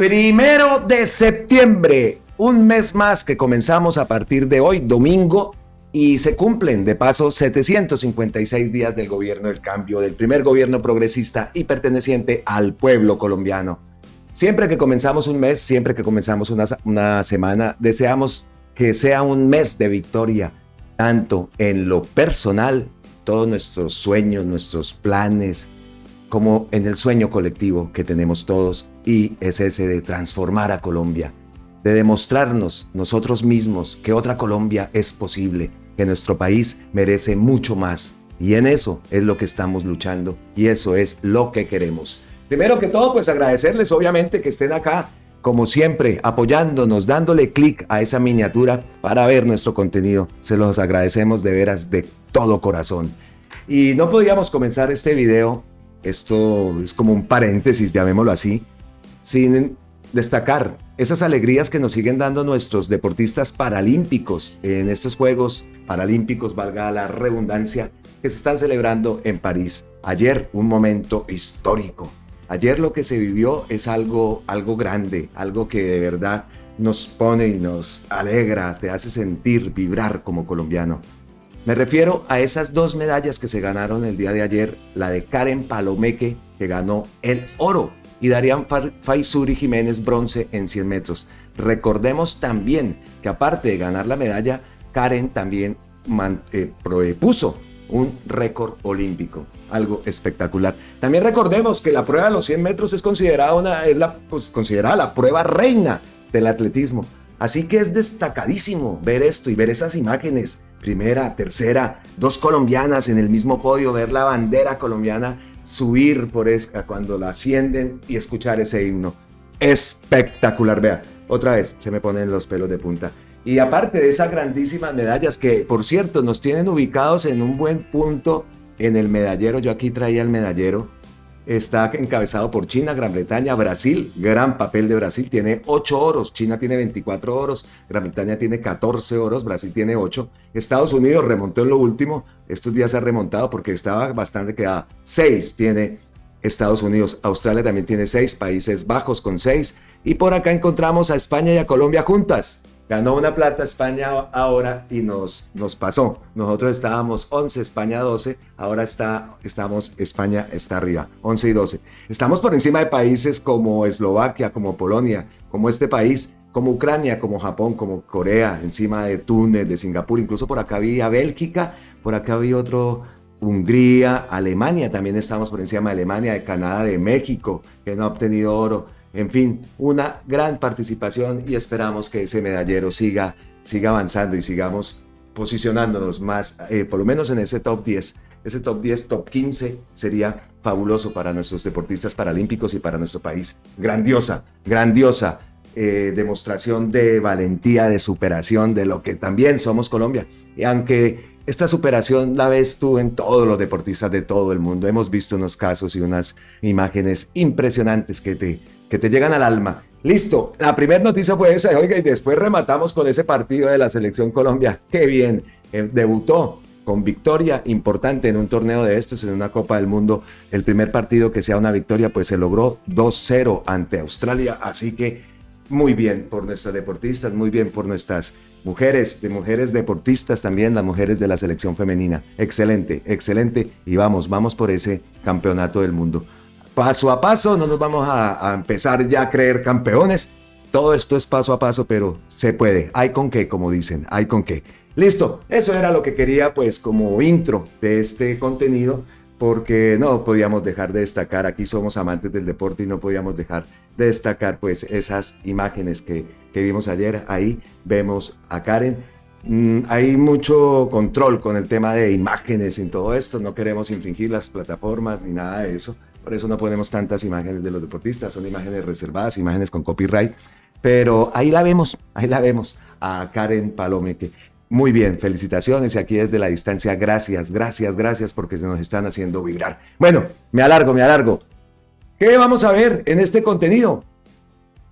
1 de septiembre, un mes más que comenzamos a partir de hoy, domingo, y se cumplen de paso 756 días del gobierno del cambio, del primer gobierno progresista y perteneciente al pueblo colombiano. Siempre que comenzamos un mes, siempre que comenzamos una semana, deseamos que sea un mes de victoria, tanto en lo personal, todos nuestros sueños, nuestros planes, como en el sueño colectivo que tenemos todos, y es ese de transformar a Colombia, de demostrarnos nosotros mismos que otra Colombia es posible, que nuestro país merece mucho más, y en eso es lo que estamos luchando, y eso es lo que queremos. Primero que todo, pues agradecerles obviamente que estén acá, como siempre, apoyándonos, dándole clic a esa miniatura para ver nuestro contenido. Se los agradecemos de veras de todo corazón. Y no podíamos comenzar este video, esto es como un paréntesis, llamémoslo así, sin destacar esas alegrías que nos siguen dando nuestros deportistas paralímpicos en estos Juegos Paralímpicos, valga la redundancia, que se están celebrando en París. Ayer, un momento histórico. Ayer lo que se vivió es algo grande, algo que de verdad nos pone y nos alegra, te hace sentir, vibrar como colombiano. Me refiero a esas 2 medallas que se ganaron el día de ayer, la de Karen Palomeque, que ganó el oro, y Darían Faisuri Jiménez bronce en 100 metros. Recordemos también que aparte de ganar la medalla, Karen también puso un récord olímpico, algo espectacular. También recordemos que la prueba de los 100 metros es considerada la prueba reina del atletismo. Así que es destacadísimo ver esto y ver esas imágenes. Primera, tercera, 2 colombianas en el mismo podio, ver la bandera colombiana subir cuando la ascienden y escuchar ese himno. Espectacular, vea, otra vez se me ponen los pelos de punta. Y aparte de esas grandísimas medallas que, por cierto, nos tienen ubicados en un buen punto en el medallero, yo aquí traía el medallero, está encabezado por China, Gran Bretaña, Brasil, gran papel de Brasil, tiene 8 oros, China tiene 24 oros, Gran Bretaña tiene 14 oros, Brasil tiene 8, Estados Unidos remontó en lo último, estos días se ha remontado porque estaba bastante quedada, 6 tiene Estados Unidos, Australia también tiene 6, Países Bajos con 6, y por acá encontramos a España y a Colombia juntas. Ganó una plata España ahora y nos pasó. Nosotros estábamos 11, España 12, ahora España está arriba, 11 y 12. Estamos por encima de países como Eslovaquia, como Polonia, como este país, como Ucrania, como Japón, como Corea, encima de Túnez, de Singapur, incluso por acá había Bélgica, por acá había otro, Hungría, Alemania, también estamos por encima de Alemania, de Canadá, de México, que no ha obtenido oro. En fin, una gran participación y esperamos que ese medallero siga avanzando y sigamos posicionándonos más, por lo menos en ese top 10. Ese top 10, top 15 sería fabuloso para nuestros deportistas paralímpicos y para nuestro país. Grandiosa demostración de valentía, de superación, de lo que también somos Colombia. Y aunque esta superación la ves tú en todos los deportistas de todo el mundo, hemos visto unos casos y unas imágenes impresionantes que te llegan al alma. Listo, la primera noticia fue esa, oiga, y después rematamos con ese partido de la Selección Colombia. ¡Qué bien! Debutó con victoria importante en un torneo de estos, en una Copa del Mundo. El primer partido que sea una victoria, pues se logró 2-0 ante Australia. Así que muy bien por nuestras deportistas, muy bien por nuestras mujeres deportistas también, las mujeres de la selección femenina. Excelente, excelente. Y vamos por ese campeonato del mundo. Paso a paso, no nos vamos a empezar ya a creer campeones. Todo esto es paso a paso, pero se puede. Hay con qué, como dicen, hay con qué. Listo, eso era lo que quería pues como intro de este contenido, porque no podíamos dejar de destacar, aquí somos amantes del deporte y no podíamos dejar de destacar pues esas imágenes que vimos ayer. Ahí vemos a Karen. Hay mucho control con el tema de imágenes y todo esto, no queremos infringir las plataformas ni nada de eso. Por eso no ponemos tantas imágenes de los deportistas, son imágenes reservadas, imágenes con copyright, pero ahí la vemos a Karen Palomeque. Muy bien, felicitaciones y aquí desde la distancia, gracias porque nos están haciendo vibrar. Bueno, me alargo. ¿Qué vamos a ver en este contenido?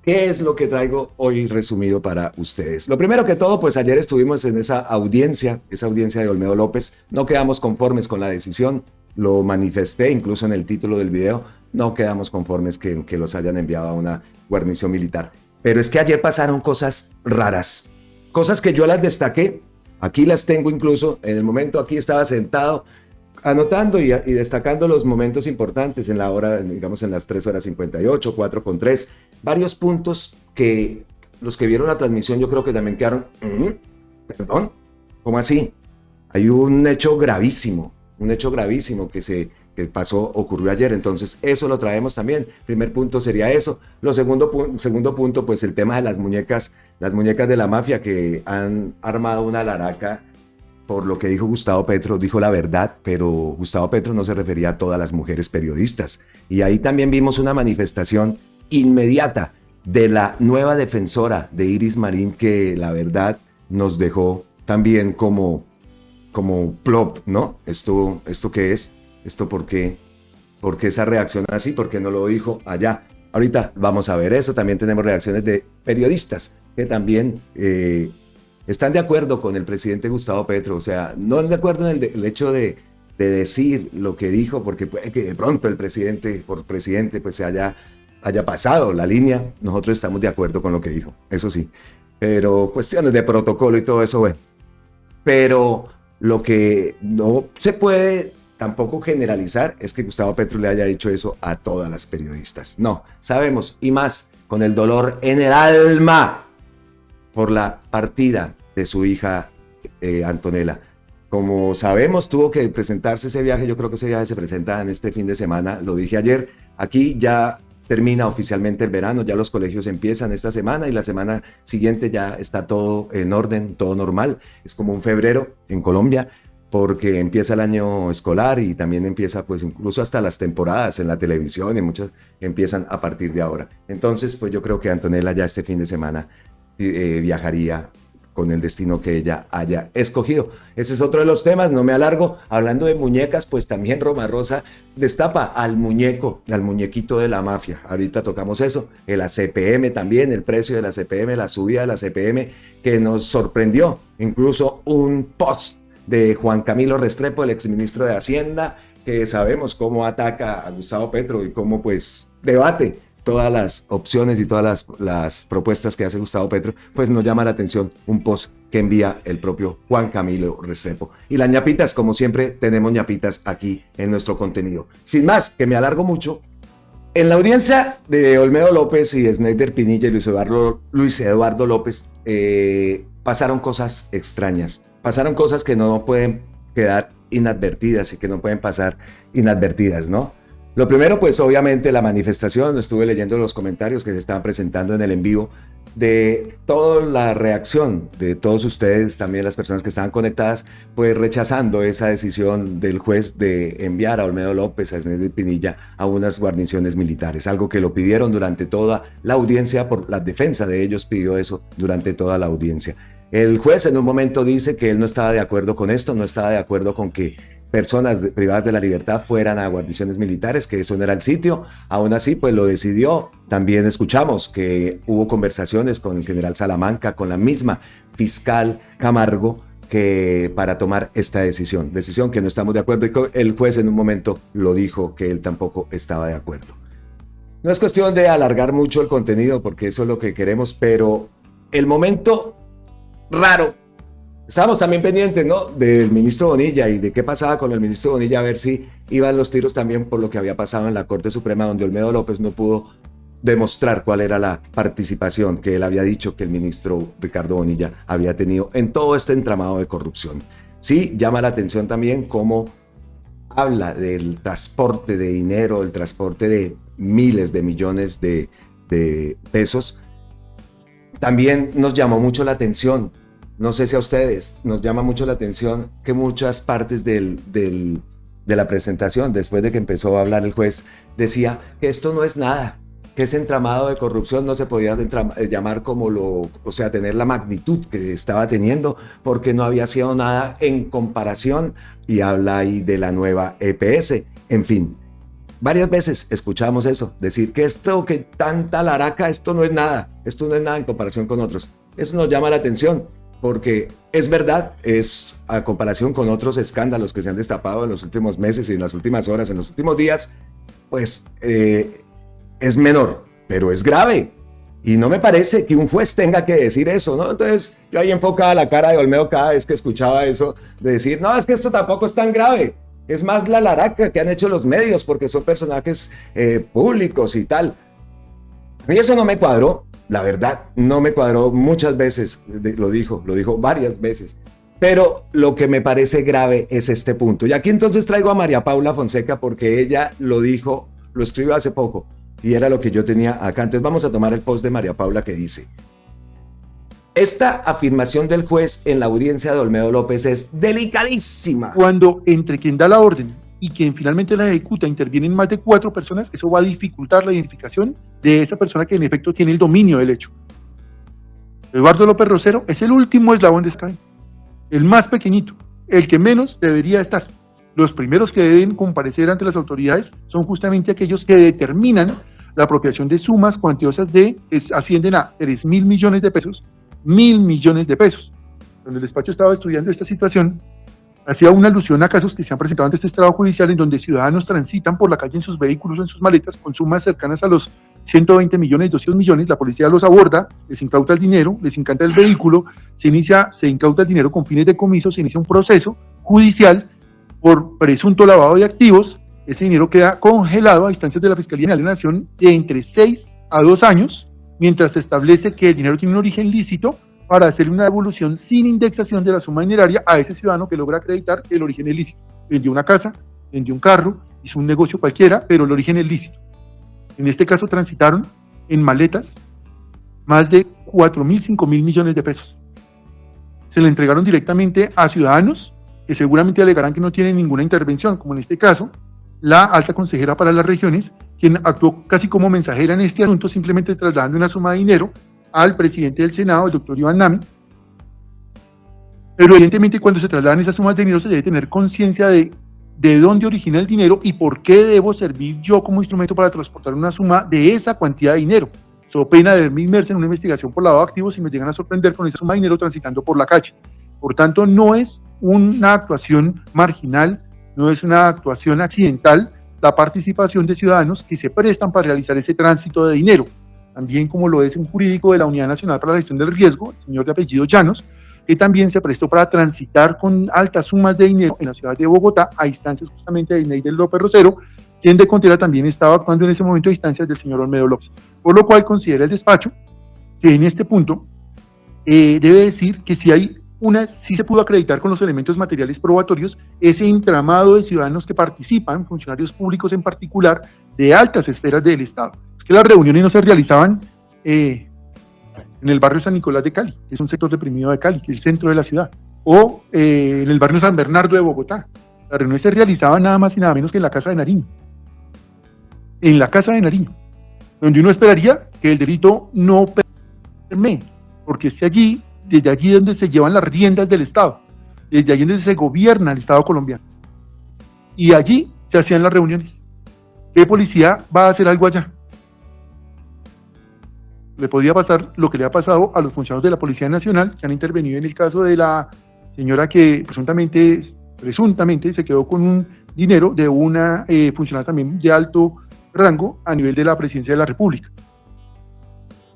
¿Qué es lo que traigo hoy resumido para ustedes? Lo primero que todo, pues ayer estuvimos en esa audiencia de Olmedo López, no quedamos conformes con la decisión. Lo manifesté incluso en el título del video. no quedamos conformes que los hayan enviado a una guarnición militar. Pero es que ayer pasaron cosas raras, cosas que yo las destaqué, aquí las tengo incluso, en el momento aquí estaba sentado, anotando y destacando los momentos importantes en la hora, digamos en las 3:58, 4:03, varios puntos que los que vieron la transmisión yo creo que también quedaron, perdón, ¿cómo así? Hay un hecho gravísimo que pasó, ocurrió ayer, entonces eso lo traemos también. Primer punto sería eso. Segundo punto, pues el tema de las muñecas de la mafia que han armado una laraca por lo que dijo Gustavo Petro, dijo la verdad, pero Gustavo Petro no se refería a todas las mujeres periodistas. Y ahí también vimos una manifestación inmediata de la nueva defensora de Iris Marín, que la verdad nos dejó también como plop, ¿no? ¿Esto qué es? ¿Esto por qué esa reacción así? ¿Por qué no lo dijo allá? Ahorita vamos a ver eso. También tenemos reacciones de periodistas que también están de acuerdo con el presidente Gustavo Petro. O sea, no de acuerdo en el hecho de decir lo que dijo, porque puede que de pronto el presidente, por presidente, pues se haya pasado la línea. Nosotros estamos de acuerdo con lo que dijo, eso sí. Pero cuestiones de protocolo y todo eso, bueno. Pero lo que no se puede tampoco generalizar es que Gustavo Petro le haya dicho eso a todas las periodistas. No, sabemos, y más, con el dolor en el alma por la partida de su hija Antonella. Como sabemos, tuvo que presentarse ese viaje, yo creo que ese viaje se presenta en este fin de semana, lo dije ayer, aquí ya termina oficialmente el verano, ya los colegios empiezan esta semana y la semana siguiente ya está todo en orden, todo normal. Es como un febrero en Colombia porque empieza el año escolar y también empieza pues incluso hasta las temporadas en la televisión y muchas empiezan a partir de ahora. Entonces pues yo creo que Antonella ya este fin de semana viajaría con el destino que ella haya escogido. Ese es otro de los temas, no me alargo. Hablando de muñecas, pues también Roma Rosa destapa al muñequito de la mafia. Ahorita tocamos eso. El ACPM también, el precio de la CPM, la subida de la CPM, que nos sorprendió. Incluso un post de Juan Camilo Restrepo, el exministro de Hacienda, que sabemos cómo ataca a Gustavo Petro y cómo pues debate todas las opciones y todas las propuestas que hace Gustavo Petro, pues nos llama la atención un post que envía el propio Juan Camilo Restrepo. Y las ñapitas, como siempre, tenemos ñapitas aquí en nuestro contenido. Sin más, que me alargo mucho, en la audiencia de Olmedo López y Snyder Pinilla y Luis Eduardo López pasaron cosas extrañas, pasaron cosas que no pueden quedar inadvertidas y que no pueden pasar inadvertidas, ¿no? Lo primero, pues obviamente la manifestación, estuve leyendo los comentarios que se estaban presentando en el en vivo, de toda la reacción de todos ustedes, también las personas que estaban conectadas, pues rechazando esa decisión del juez de enviar a Olmedo López, a Snyder Pinilla, a unas guarniciones militares, algo que lo pidieron durante toda la audiencia, por la defensa de ellos pidió eso durante toda la audiencia. El juez en un momento dice que él no estaba de acuerdo con esto, no estaba de acuerdo con que personas privadas de la libertad fueran a guarniciones militares, que eso no era el sitio. Aún así, pues lo decidió. También escuchamos que hubo conversaciones con el general Salamanca, con la misma fiscal Camargo, que para tomar esta decisión que no estamos de acuerdo, y el juez en un momento lo dijo que él tampoco estaba de acuerdo. No es cuestión de alargar mucho el contenido, porque eso es lo que queremos, pero el momento raro. Estábamos también pendientes, ¿no?, del ministro Bonilla y de qué pasaba con el ministro Bonilla, a ver si iban los tiros también por lo que había pasado en la Corte Suprema, donde Olmedo López no pudo demostrar cuál era la participación que él había dicho que el ministro Ricardo Bonilla había tenido en todo este entramado de corrupción. Sí, llama la atención también cómo habla del transporte de dinero, el transporte de miles de millones de pesos. También nos llamó mucho la atención, no sé si a ustedes, nos llama mucho la atención que muchas partes de la presentación, después de que empezó a hablar el juez, decía que esto no es nada, que ese entramado de corrupción no se podía llamar como tener la magnitud que estaba teniendo, porque no había sido nada en comparación, y habla ahí de la nueva EPS, en fin. Varias veces escuchamos eso, decir que que tanta laraca, esto no es nada en comparación con otros. Eso nos llama la atención, porque es verdad, es a comparación con otros escándalos que se han destapado en los últimos meses y en las últimas horas, en los últimos días, pues es menor, pero es grave. Y no me parece que un juez tenga que decir eso, ¿no? Entonces, yo ahí enfocaba la cara de Olmedo cada vez que escuchaba eso, de decir, no, es que esto tampoco es tan grave. Es más la laraca que han hecho los medios, porque son personajes públicos y tal. A mí eso no me cuadró, la verdad, no me cuadró muchas veces, lo dijo varias veces. Pero lo que me parece grave es este punto. Y aquí entonces traigo a María Paula Fonseca porque ella lo dijo, lo escribió hace poco. Y era lo que yo tenía acá. Entonces vamos a tomar el post de María Paula que dice: esta afirmación del juez en la audiencia de Olmedo López es delicadísima. Cuando entre quien da la orden y quien finalmente la ejecuta intervienen más de 4 personas, eso va a dificultar la identificación de esa persona que en efecto tiene el dominio del hecho. Eduardo López Rosero es el último eslabón de esta cadena, el más pequeñito, el que menos debería estar. Los primeros que deben comparecer ante las autoridades son justamente aquellos que determinan la apropiación de sumas cuantiosas ascienden a 3.000 millones de pesos, 1.000 millones de pesos. Cuando el despacho estaba estudiando esta situación, hacía una alusión a casos que se han presentado ante este estrado judicial en donde ciudadanos transitan por la calle en sus vehículos o en sus maletas con sumas cercanas a los 120 millones, 200 millones, la policía los aborda, les incauta el dinero, les incanta el vehículo, se incauta el dinero con fines de comiso, se inicia un proceso judicial por presunto lavado de activos. Ese dinero queda congelado a instancias de la Fiscalía General de la Nación de entre 6 a 2 años, mientras se establece que el dinero tiene un origen lícito para hacerle una devolución sin indexación de la suma dineraria a ese ciudadano que logra acreditar el origen ilícito. Vendió una casa, vendió un carro, hizo un negocio cualquiera, pero el origen es lícito. En este caso transitaron en maletas más de 4.000, 5.000 millones de pesos. Se le entregaron directamente a ciudadanos que seguramente alegarán que no tienen ninguna intervención, como en este caso, la alta consejera para las regiones, quien actuó casi como mensajera en este asunto, simplemente trasladando una suma de dinero al presidente del Senado, el doctor Iván Nami. Pero evidentemente cuando se trasladan esas sumas de dinero se debe tener conciencia de dónde origina el dinero y por qué debo servir yo como instrumento para transportar una suma de esa cantidad de dinero. So pena de verme inmersa en una investigación por lavado de activos y me llegan a sorprender con esa suma de dinero transitando por la calle. Por tanto, no es una actuación marginal, no es una actuación accidental la participación de ciudadanos que se prestan para realizar ese tránsito de dinero. También como lo es un jurídico de la Unidad Nacional para la Gestión del Riesgo, el señor de apellido Llanos, que también se prestó para transitar con altas sumas de dinero en la ciudad de Bogotá a instancias justamente de Neider López Rosero, quien de Contera también estaba actuando en ese momento a instancias del señor Olmedo López. Por lo cual considera el despacho que en este punto debe decir que sí se pudo acreditar con los elementos materiales probatorios ese entramado de ciudadanos que participan, funcionarios públicos en particular, de altas esferas del Estado. Es que las reuniones no se realizaban en el barrio San Nicolás de Cali, que es un sector deprimido de Cali, que es el centro de la ciudad, o en el barrio San Bernardo de Bogotá. Las reuniones se realizaban nada más y nada menos que en la Casa de Nariño. En la Casa de Nariño, donde uno esperaría que el delito no permee, porque es allí, desde allí donde se llevan las riendas del Estado, desde allí donde se gobierna el Estado colombiano. Y allí se hacían las reuniones. ¿Qué policía va a hacer algo allá? Le podría pasar lo que le ha pasado a los funcionarios de la Policía Nacional que han intervenido en el caso de la señora que presuntamente se quedó con un dinero de una funcionaria también de alto rango a nivel de la Presidencia de la República.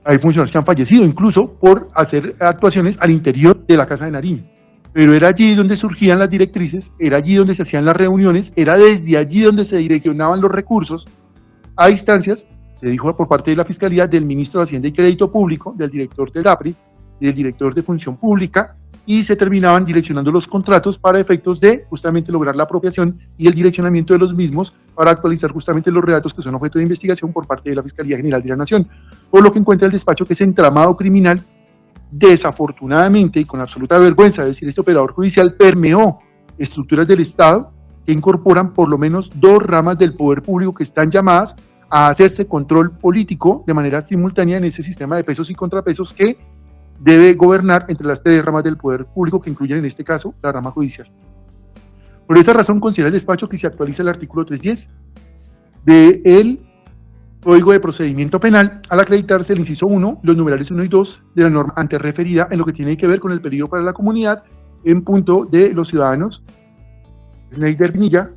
Hay funcionarios que han fallecido incluso por hacer actuaciones al interior de la Casa de Nariño. Pero era allí donde surgían las directrices, era allí donde se hacían las reuniones, era desde allí donde se direccionaban los recursos a instancias, se dijo por parte de la Fiscalía, del Ministro de Hacienda y Crédito Público, del director del DAPRI, del director de Función Pública, y se terminaban direccionando los contratos para efectos de justamente lograr la apropiación y el direccionamiento de los mismos para actualizar justamente los relatos que son objeto de investigación por parte de la Fiscalía General de la Nación. Por lo que encuentra el despacho que ese entramado criminal, desafortunadamente y con absoluta vergüenza de decir este operador judicial, permeó estructuras del Estado que incorporan por lo menos 2 ramas del poder público que están llamadas a hacerse control político de manera simultánea en ese sistema de pesos y contrapesos que debe gobernar entre las 3 ramas del poder público que incluyen en este caso la rama judicial. Por esa razón considera el despacho que se actualiza el artículo 310 del Código de Procedimiento Penal al acreditarse el inciso 1, los numerales 1 y 2 de la norma antes referida en lo que tiene que ver con el peligro para la comunidad en punto de los ciudadanos Neider Pinilla,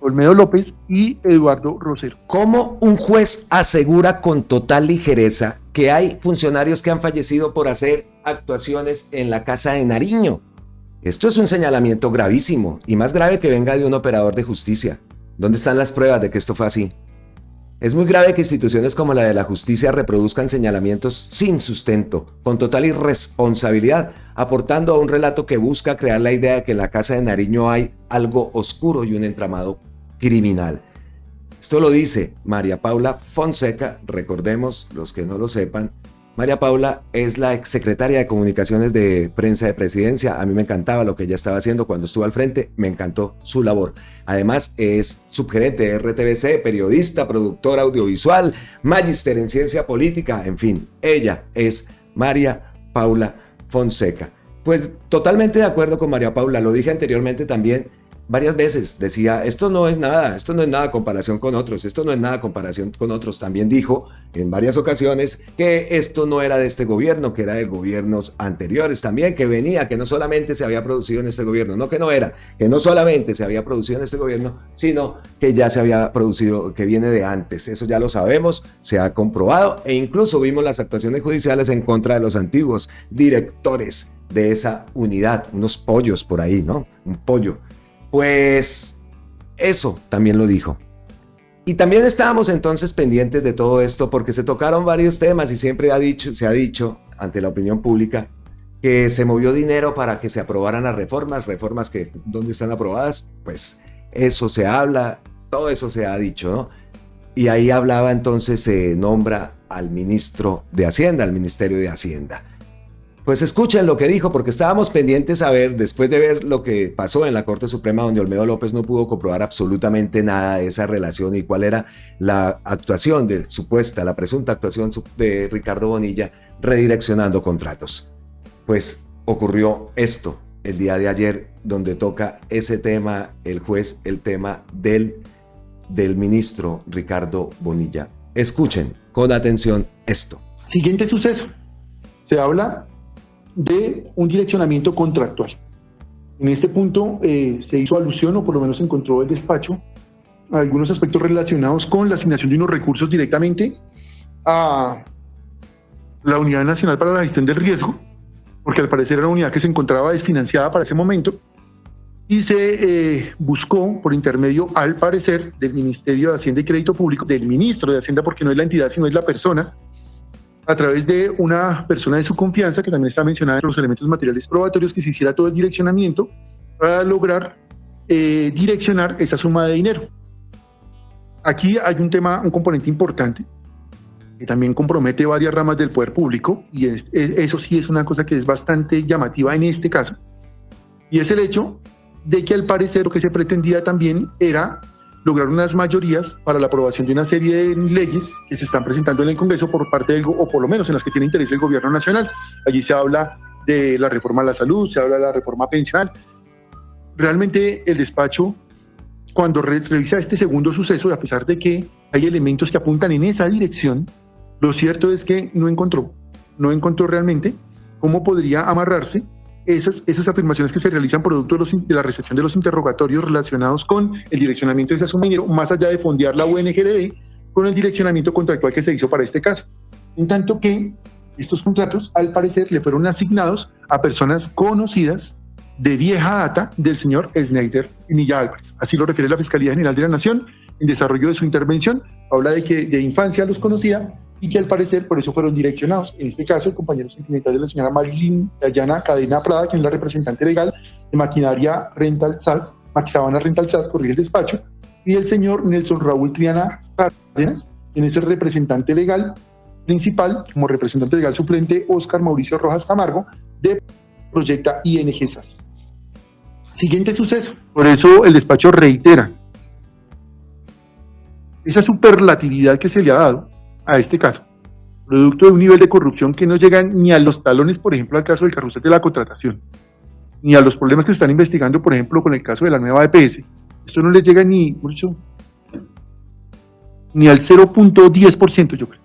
Olmedo López y Eduardo Rosero. ¿Cómo un juez asegura con total ligereza que hay funcionarios que han fallecido por hacer actuaciones en la Casa de Nariño? Esto es un señalamiento gravísimo y más grave que venga de un operador de justicia. ¿Dónde están las pruebas de que esto fue así? Es muy grave que instituciones como la de la justicia reproduzcan señalamientos sin sustento, con total irresponsabilidad, aportando a un relato que busca crear la idea de que en la Casa de Nariño hay algo oscuro y un entramado criminal. Esto lo dice María Paula Fonseca, recordemos los que no lo sepan. María Paula es la exsecretaria de Comunicaciones de Prensa de Presidencia. A mí me encantaba lo que ella estaba haciendo cuando estuvo al frente, me encantó su labor. Además es subgerente de RTBC, periodista, productora audiovisual, magíster en ciencia política, en fin, ella es María Paula Fonseca. Pues totalmente de acuerdo con María Paula, lo dije anteriormente también. Varias veces decía, esto no es nada comparación con otros, esto no es nada comparación con otros. También dijo en varias ocasiones que esto no era de este gobierno, que era de gobiernos anteriores también, que venía, que no solamente se había producido en este gobierno, no que no era, que no solamente se había producido en este gobierno, sino que ya se había producido, que viene de antes. Eso ya lo sabemos, se ha comprobado e incluso vimos las actuaciones judiciales en contra de los antiguos directores de esa unidad, unos pollos por ahí, ¿no? Un pollo. Pues eso también lo dijo. Y también estábamos entonces pendientes de todo esto porque se tocaron varios temas y siempre se ha dicho ante la opinión pública que se movió dinero para que se aprobaran las reformas que ¿dónde están aprobadas? Pues eso se habla, todo eso se ha dicho, ¿no? Y ahí hablaba entonces, se nombra al ministro de Hacienda, al Ministerio de Hacienda. Pues escuchen lo que dijo, porque estábamos pendientes a ver, después de ver lo que pasó en la Corte Suprema, donde Olmedo López no pudo comprobar absolutamente nada de esa relación y cuál era la actuación la presunta actuación de Ricardo Bonilla redireccionando contratos. Pues ocurrió esto el día de ayer, donde toca ese tema, el juez, el tema del ministro Ricardo Bonilla. Escuchen con atención esto. Siguiente suceso. Se habla de un direccionamiento contractual. En este punto se hizo alusión, o por lo menos encontró el despacho, a algunos aspectos relacionados con la asignación de unos recursos directamente a la Unidad Nacional para la Gestión del Riesgo, porque al parecer era una unidad que se encontraba desfinanciada para ese momento, y se buscó por intermedio, al parecer, del Ministerio de Hacienda y Crédito Público, del ministro de Hacienda, porque no es la entidad, sino es la persona, a través de una persona de su confianza, que también está mencionada en los elementos materiales probatorios, que se hiciera todo el direccionamiento para lograr direccionar esa suma de dinero. Aquí hay un componente importante, que también compromete varias ramas del poder público, y eso sí es una cosa que es bastante llamativa en este caso, y es el hecho de que al parecer lo que se pretendía también era lograr unas mayorías para la aprobación de una serie de leyes que se están presentando en el Congreso por parte o por lo menos en las que tiene interés el gobierno nacional. Allí se habla de la reforma a la salud, se habla de la reforma pensional. Realmente el despacho, cuando revisa este segundo suceso, a pesar de que hay elementos que apuntan en esa dirección, lo cierto es que no encontró realmente cómo podría amarrarse esas afirmaciones que se realizan producto de la recepción de los interrogatorios relacionados con el direccionamiento de esa suma de dinero, más allá de fondear la UNGRD, con el direccionamiento contractual que se hizo para este caso. En tanto que estos contratos, al parecer, le fueron asignados a personas conocidas de vieja data del señor Snyder Pinilla Álvarez. Así lo refiere la Fiscalía General de la Nación en desarrollo de su intervención. Habla de que de infancia los conocía y que al parecer por eso fueron direccionados. En este caso, el compañero sentimental de la señora Marilyn Dayana Cadena Prada, quien es la representante legal de Maquinaria Rental SAS, Maquisabana Rental SAS, corrige el despacho, y el señor Nelson Raúl Triana Cárdenas, quien es el representante legal principal, como representante legal suplente, Óscar Mauricio Rojas Camargo, de Proyecta ING SAS. Siguiente suceso. Por eso el despacho reitera esa superlatividad que se le ha dado a este caso, producto de un nivel de corrupción que no llega ni a los talones, por ejemplo, al caso del carrusel de la contratación, ni a los problemas que se están investigando, por ejemplo, con el caso de la nueva EPS. Esto no le llega ni al 0.10%, yo creo,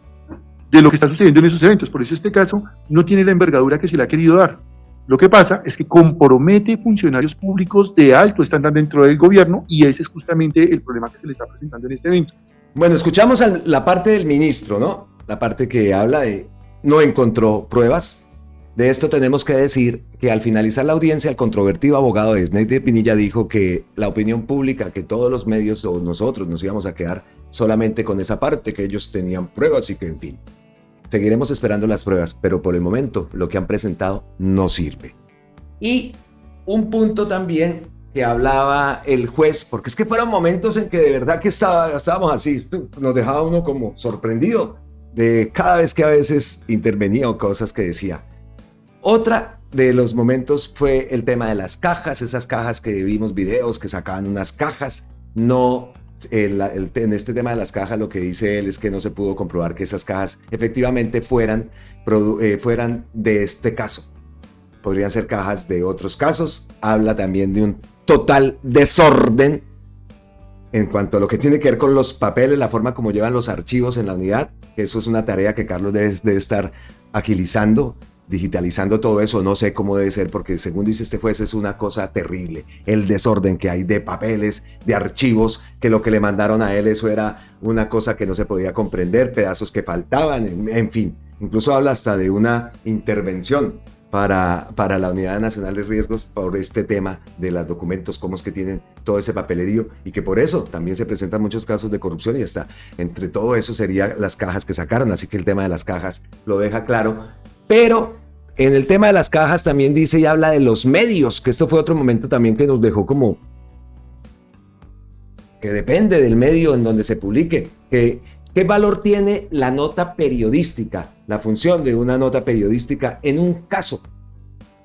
de lo que está sucediendo en esos eventos. Por eso este caso no tiene la envergadura que se le ha querido dar. Lo que pasa es que compromete funcionarios públicos de alto estándar dentro del gobierno y ese es justamente el problema que se le está presentando en este evento. Bueno, escuchamos la parte del ministro, ¿no? La parte que habla de no encontró pruebas. De esto tenemos que decir que al finalizar la audiencia, el controvertido abogado de Snyder Pinilla dijo que la opinión pública, que todos los medios o nosotros nos íbamos a quedar solamente con esa parte, que ellos tenían pruebas y que, en fin, seguiremos esperando las pruebas, pero por el momento lo que han presentado no sirve. Y un punto también que hablaba el juez, porque es que fueron momentos en que de verdad que estábamos así, nos dejaba uno como sorprendido de cada vez que a veces intervenía o cosas que decía. Otra de los momentos fue el tema de las cajas, esas cajas que vimos videos que sacaban unas cajas. No, en este tema de las cajas lo que dice él es que no se pudo comprobar que esas cajas efectivamente fueran de este caso. Podrían ser cajas de otros casos. Habla también de un total desorden en cuanto a lo que tiene que ver con los papeles, la forma como llevan los archivos en la unidad. Eso es una tarea que Carlos debe estar agilizando, digitalizando todo eso. No sé cómo debe ser, porque según dice este juez es una cosa terrible el desorden que hay de papeles, de archivos, que lo que le mandaron a él eso era una cosa que no se podía comprender, pedazos que faltaban, en fin. Incluso habla hasta de una intervención para la Unidad Nacional de Riesgos por este tema de los documentos, cómo es que tienen todo ese papelerío y que por eso también se presentan muchos casos de corrupción y hasta entre todo eso serían las cajas que sacaron, así que el tema de las cajas lo deja claro. Pero en el tema de las cajas también dice y habla de los medios, que esto fue otro momento también que nos dejó como que depende del medio en donde se publique, ¿qué valor tiene la nota periodística, la función de una nota periodística en un caso?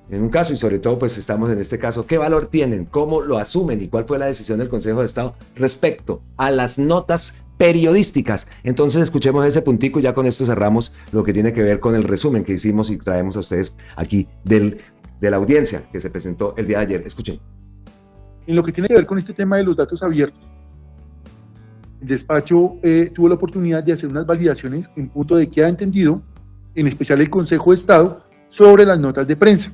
En un caso, y sobre todo pues estamos en este caso, ¿qué valor tienen? ¿Cómo lo asumen? ¿Y cuál fue la decisión del Consejo de Estado respecto a las notas periodísticas? Entonces escuchemos ese puntico y ya con esto cerramos lo que tiene que ver con el resumen que hicimos y traemos a ustedes aquí de la audiencia que se presentó el día de ayer. Escuchen. En lo que tiene que ver con este tema de los datos abiertos, el despacho tuvo la oportunidad de hacer unas validaciones en punto de qué ha entendido, en especial el Consejo de Estado, sobre las notas de prensa.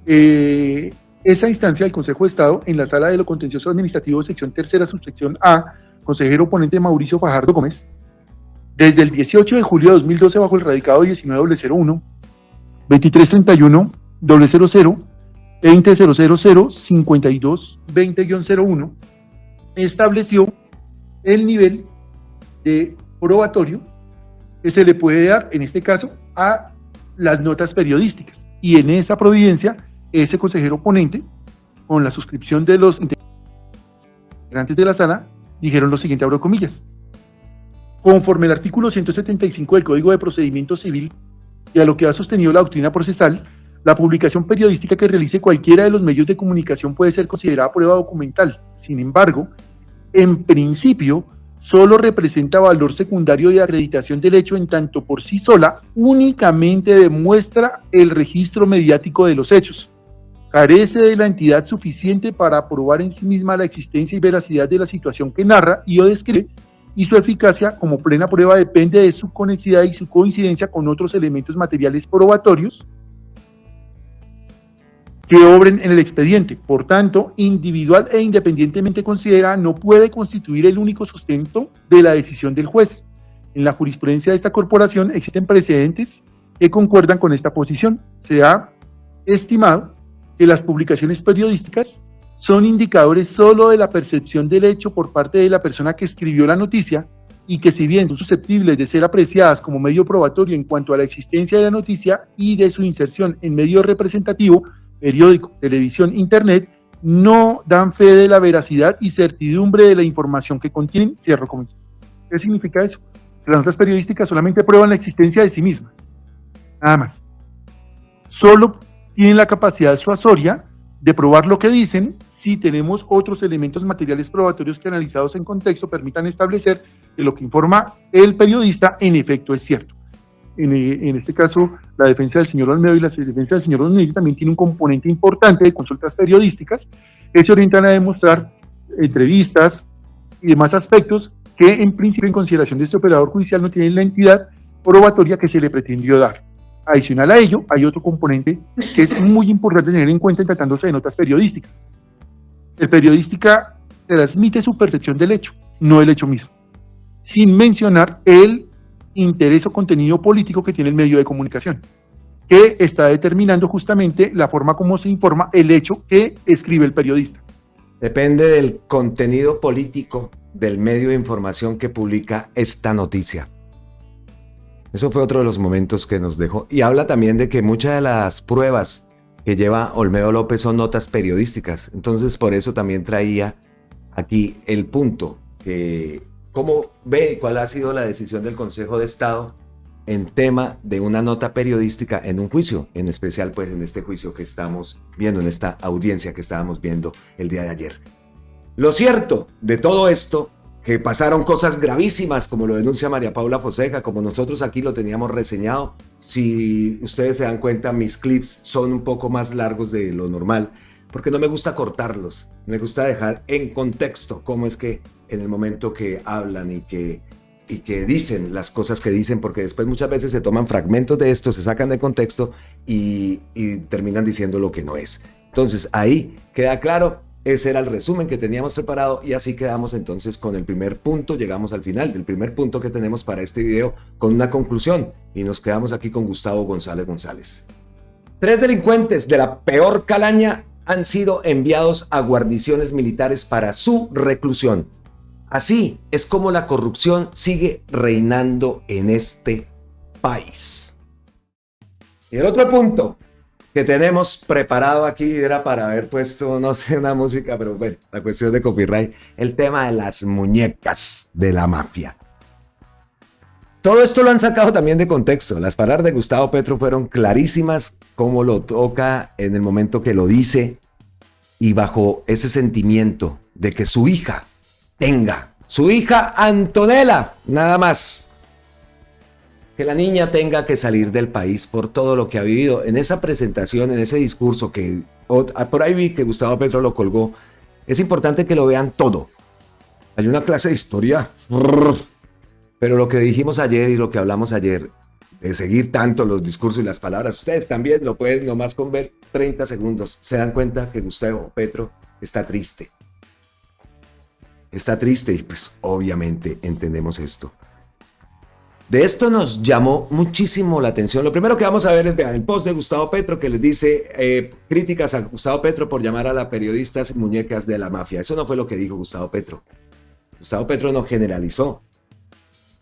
Esa instancia del Consejo de Estado, en la Sala de lo Contencioso Administrativo, sección tercera, subsección A, consejero ponente Mauricio Fajardo Gómez, desde el 18 de julio de 2012 bajo el radicado 19.001, 2331, 000, 20.000, 52, 20-01, estableció el nivel de probatorio que se le puede dar, en este caso, a las notas periodísticas. Y en esa providencia, ese consejero ponente, con la suscripción de los integrantes de la sala, dijeron lo siguiente, abro comillas: conforme al artículo 175 del Código de Procedimiento Civil y a lo que ha sostenido la doctrina procesal, la publicación periodística que realice cualquiera de los medios de comunicación puede ser considerada prueba documental. Sin embargo, en principio, solo representa valor secundario de acreditación del hecho en tanto por sí sola únicamente demuestra el registro mediático de los hechos. Carece de la entidad suficiente para probar en sí misma la existencia y veracidad de la situación que narra y o describe, y su eficacia como plena prueba depende de su conexidad y su coincidencia con otros elementos materiales probatorios que obren en el expediente. Por tanto, individual e independientemente considerada, no puede constituir el único sustento de la decisión del juez. En la jurisprudencia de esta corporación existen precedentes que concuerdan con esta posición. Se ha estimado que las publicaciones periodísticas son indicadores solo de la percepción del hecho por parte de la persona que escribió la noticia y que, si bien son susceptibles de ser apreciadas como medio probatorio en cuanto a la existencia de la noticia y de su inserción en medio representativo, periódico, televisión, internet, no dan fe de la veracidad y certidumbre de la información que contienen, cierro comillas. ¿Qué significa eso? Que las notas periodísticas solamente prueban la existencia de sí mismas, nada más. Solo tienen la capacidad suasoria de probar lo que dicen si tenemos otros elementos materiales probatorios que, analizados en contexto, permitan establecer que lo que informa el periodista en efecto es cierto. En este caso, la defensa del señor Olmedo y la defensa del señor Osmeño también tiene un componente importante de consultas periodísticas que se orientan a demostrar entrevistas y demás aspectos que, en principio, en consideración de este operador judicial, no tienen la entidad probatoria que se le pretendió dar. Adicional a ello, hay otro componente que es muy importante tener en cuenta en tratándose de notas periodísticas. El periodística transmite su percepción del hecho, no el hecho mismo, sin mencionar el interés o contenido político que tiene el medio de comunicación, que está determinando justamente la forma como se informa el hecho que escribe el periodista. Depende del contenido político del medio de información que publica esta noticia. Eso fue otro de los momentos que nos dejó. Y habla también de que muchas de las pruebas que lleva Olmedo López son notas periodísticas. Entonces, por eso también traía aquí el punto, que cómo ve y cuál ha sido la decisión del Consejo de Estado en tema de una nota periodística en un juicio, en especial pues en este juicio que estamos viendo, en esta audiencia que estábamos viendo el día de ayer. Lo cierto de todo esto, que pasaron cosas gravísimas, como lo denuncia María Paula Fonseca, como nosotros aquí lo teníamos reseñado. Si ustedes se dan cuenta, mis clips son un poco más largos de lo normal, porque no me gusta cortarlos, me gusta dejar en contexto cómo es que en el momento que hablan y que dicen las cosas que dicen, porque después muchas veces se toman fragmentos de esto, se sacan de contexto y terminan diciendo lo que no es. Entonces ahí queda claro. Ese era el resumen que teníamos preparado y así quedamos entonces con el primer punto. Llegamos al final del primer punto que tenemos para este video con una conclusión y nos quedamos aquí con Gustavo González González. 3 delincuentes de la peor calaña han sido enviados a guarniciones militares para su reclusión. Así es como la corrupción sigue reinando en este país. Y el otro punto que tenemos preparado aquí era para haber puesto, no sé, una música, pero bueno, la cuestión de copyright, el tema de las muñecas de la mafia. Todo esto lo han sacado también de contexto. Las palabras de Gustavo Petro fueron clarísimas, como lo toca en el momento que lo dice y bajo ese sentimiento de que su hija Antonella, nada más, que la niña tenga que salir del país por todo lo que ha vivido. En esa presentación, en ese discurso que por ahí vi que Gustavo Petro lo colgó, es importante que lo vean todo. Hay una clase de historia, pero lo que dijimos ayer y lo que hablamos ayer, de seguir tanto los discursos y las palabras, ustedes también lo pueden nomás con ver 30 segundos, se dan cuenta que Gustavo Petro está triste. Está triste y pues obviamente entendemos esto. De esto nos llamó muchísimo la atención. Lo primero que vamos a ver es el post de Gustavo Petro que les dice críticas a Gustavo Petro por llamar a las periodistas muñecas de la mafia. Eso no fue lo que dijo Gustavo Petro. Gustavo Petro no generalizó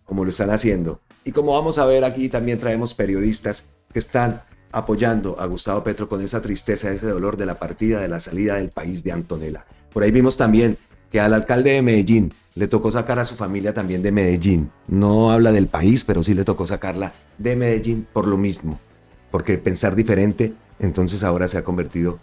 como lo están haciendo. Y como vamos a ver aquí también traemos periodistas que están apoyando a Gustavo Petro con esa tristeza, ese dolor de la partida, de la salida del país de Antonella. Por ahí vimos también que al alcalde de Medellín le tocó sacar a su familia también de Medellín. No habla del país, pero sí le tocó sacarla de Medellín por lo mismo. Porque pensar diferente, entonces ahora se ha convertido...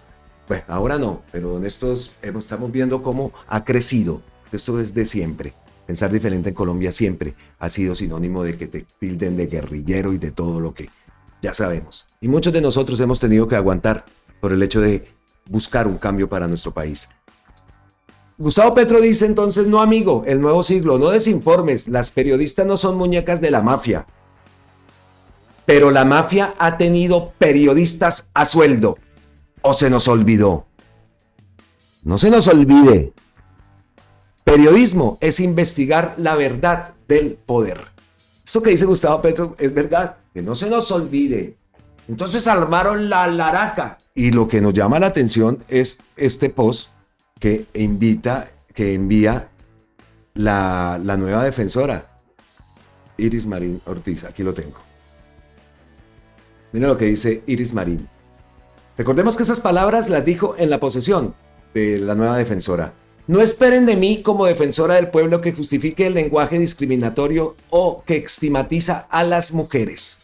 Bueno, ahora no, pero en estos estamos viendo cómo ha crecido. Esto es de siempre. Pensar diferente en Colombia siempre ha sido sinónimo de que te tilden de guerrillero y de todo lo que ya sabemos. Y muchos de nosotros hemos tenido que aguantar por el hecho de buscar un cambio para nuestro país. Gustavo Petro dice entonces: no, amigo, el nuevo siglo, no desinformes, las periodistas no son muñecas de la mafia. Pero la mafia ha tenido periodistas a sueldo. ¿O se nos olvidó? No se nos olvide. Periodismo es investigar la verdad del poder. Esto que dice Gustavo Petro es verdad, que no se nos olvide. Entonces armaron la laraca. Y lo que nos llama la atención es este post que envía la nueva defensora, Iris Marín Ortiz. Aquí lo tengo. Miren lo que dice Iris Marín. Recordemos que esas palabras las dijo en la posesión de la nueva defensora. No esperen de mí como defensora del pueblo que justifique el lenguaje discriminatorio o que estigmatiza a las mujeres.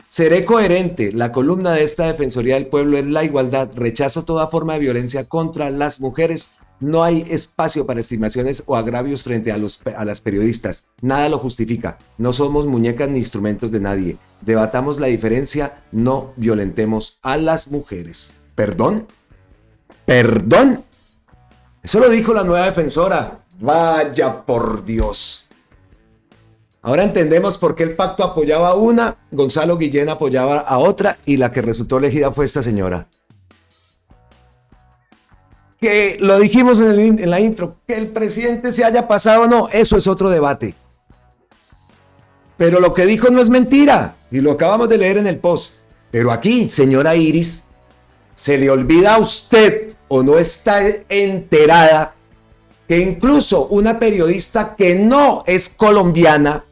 Seré coherente, la columna de esta Defensoría del Pueblo es la igualdad, rechazo toda forma de violencia contra las mujeres, no hay espacio para estimaciones o agravios frente a las periodistas, nada lo justifica, no somos muñecas ni instrumentos de nadie, debatamos la diferencia, no violentemos a las mujeres. ¿Perdón? ¿Perdón? Eso lo dijo la nueva defensora, vaya por Dios. Ahora entendemos por qué el pacto apoyaba a una, Gonzalo Guillén apoyaba a otra y la que resultó elegida fue esta señora. Que lo dijimos en la intro, que el presidente se haya pasado o no, eso es otro debate. Pero lo que dijo no es mentira y lo acabamos de leer en el post. Pero aquí, señora Iris, se le olvida a usted o no está enterada que incluso una periodista que no es colombiana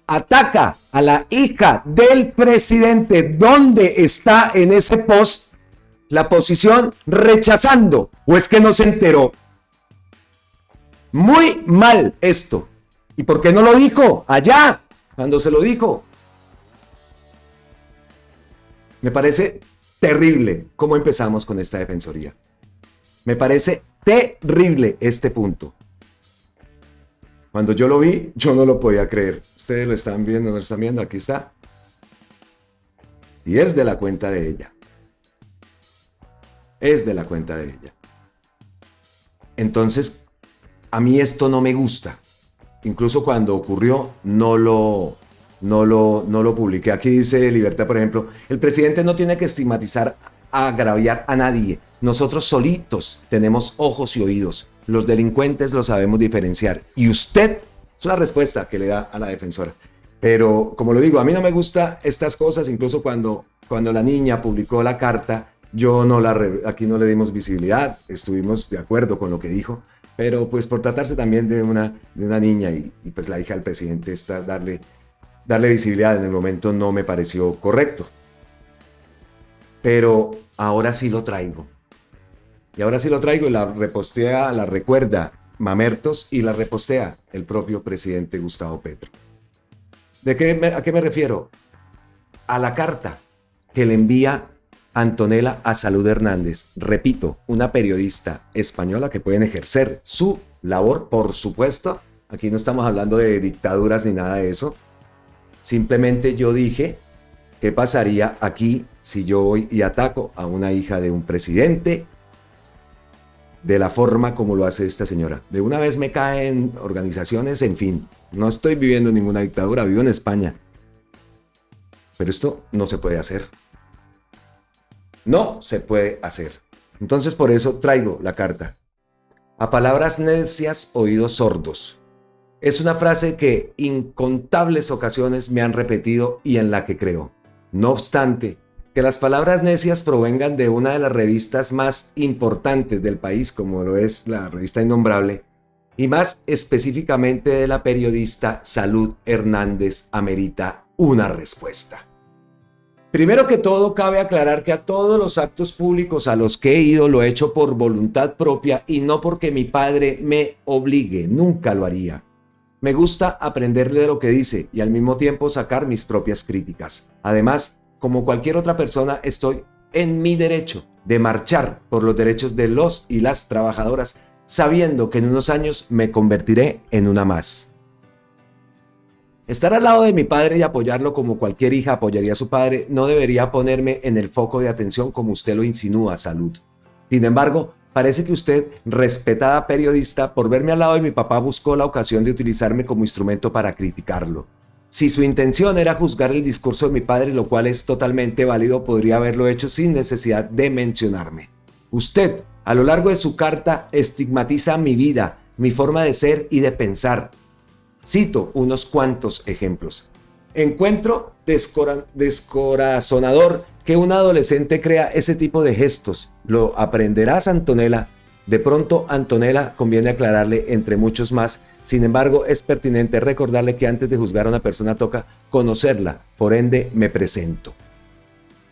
ataca a la hija del presidente. ¿Dónde está en ese post la posición rechazando? ¿O es que no se enteró? Muy mal esto. ¿Y por qué no lo dijo allá cuando se lo dijo? Me parece terrible cómo empezamos con esta defensoría. Me parece terrible este punto. Cuando yo lo vi, yo no lo podía creer. Ustedes lo están viendo, no lo están viendo, aquí está. Y es de la cuenta de ella. Es de la cuenta de ella. Entonces, a mí esto no me gusta. Incluso cuando ocurrió, no lo publiqué. Aquí dice Libertad, por ejemplo, el presidente no tiene que estigmatizar, agraviar a nadie. Nosotros solitos tenemos ojos y oídos. Los delincuentes lo sabemos diferenciar. Y usted, es la respuesta que le da a la defensora. Pero, como lo digo, a mí no me gustan estas cosas. Incluso cuando la niña publicó la carta, aquí no le dimos visibilidad. Estuvimos de acuerdo con lo que dijo. Pero pues por tratarse también de una niña y pues la hija del presidente, darle visibilidad en el momento no me pareció correcto. Pero ahora sí lo traigo. Y ahora sí lo traigo y la repostea, la recuerda Mamertos y la repostea el propio presidente Gustavo Petro. ¿A qué me refiero? A la carta que le envía Antonella a Salud Hernández. Repito, una periodista española que pueden ejercer su labor, por supuesto. Aquí no estamos hablando de dictaduras ni nada de eso. Simplemente yo dije, ¿qué pasaría aquí si yo voy y ataco a una hija de un presidente de la forma como lo hace esta señora? De una vez me caen organizaciones, en fin. No estoy viviendo en ninguna dictadura, vivo en España. Pero esto no se puede hacer. No se puede hacer. Entonces por eso traigo la carta. A palabras necias, oídos sordos. Es una frase que incontables ocasiones me han repetido y en la que creo. No obstante, que las palabras necias provengan de una de las revistas más importantes del país, como lo es la revista Innombrable, y más específicamente de la periodista Salud Hernández, amerita una respuesta. Primero que todo, cabe aclarar que a todos los actos públicos a los que he ido lo he hecho por voluntad propia y no porque mi padre me obligue, nunca lo haría. Me gusta aprenderle de lo que dice y al mismo tiempo sacar mis propias críticas. Además, como cualquier otra persona, estoy en mi derecho de marchar por los derechos de los y las trabajadoras, sabiendo que en unos años me convertiré en una más. Estar al lado de mi padre y apoyarlo como cualquier hija apoyaría a su padre no debería ponerme en el foco de atención como usted lo insinúa, Salud. Sin embargo, parece que usted, respetada periodista, por verme al lado de mi papá buscó la ocasión de utilizarme como instrumento para criticarlo. Si su intención era juzgar el discurso de mi padre, lo cual es totalmente válido, podría haberlo hecho sin necesidad de mencionarme. Usted, a lo largo de su carta, estigmatiza mi vida, mi forma de ser y de pensar. Cito unos cuantos ejemplos. Encuentro descorazonador que un adolescente crea ese tipo de gestos. Lo aprenderás, Antonella. De pronto, Antonella, conviene aclararle entre muchos más. Sin embargo, es pertinente recordarle que antes de juzgar a una persona toca conocerla. Por ende, me presento.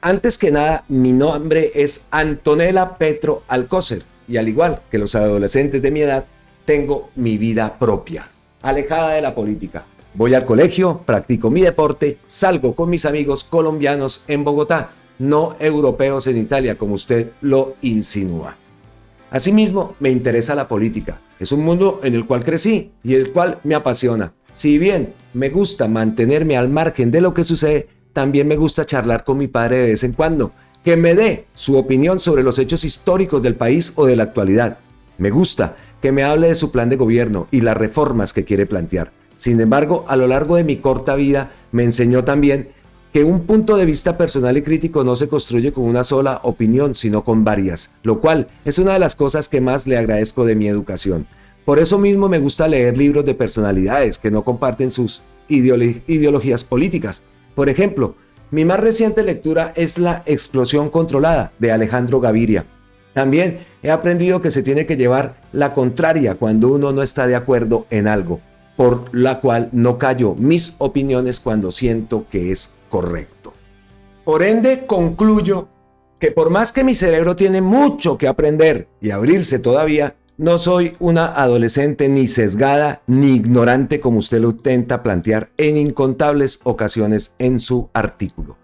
Antes que nada, mi nombre es Antonella Petro Alcócer. Y al igual que los adolescentes de mi edad, tengo mi vida propia, alejada de la política. Voy al colegio, practico mi deporte, salgo con mis amigos colombianos en Bogotá, no europeos en Italia, como usted lo insinúa. Asimismo, me interesa la política. Es un mundo en el cual crecí y el cual me apasiona. Si bien me gusta mantenerme al margen de lo que sucede, también me gusta charlar con mi padre de vez en cuando, que me dé su opinión sobre los hechos históricos del país o de la actualidad. Me gusta que me hable de su plan de gobierno y las reformas que quiere plantear. Sin embargo, a lo largo de mi corta vida me enseñó también que un punto de vista personal y crítico no se construye con una sola opinión, sino con varias, lo cual es una de las cosas que más le agradezco de mi educación. Por eso mismo me gusta leer libros de personalidades que no comparten sus ideologías políticas. Por ejemplo, mi más reciente lectura es La explosión controlada, de Alejandro Gaviria. También he aprendido que se tiene que llevar la contraria cuando uno no está de acuerdo en algo, por la cual no callo mis opiniones cuando siento que es correcto. Por ende, concluyo que por más que mi cerebro tiene mucho que aprender y abrirse todavía, no soy una adolescente ni sesgada ni ignorante como usted lo intenta plantear en incontables ocasiones en su artículo.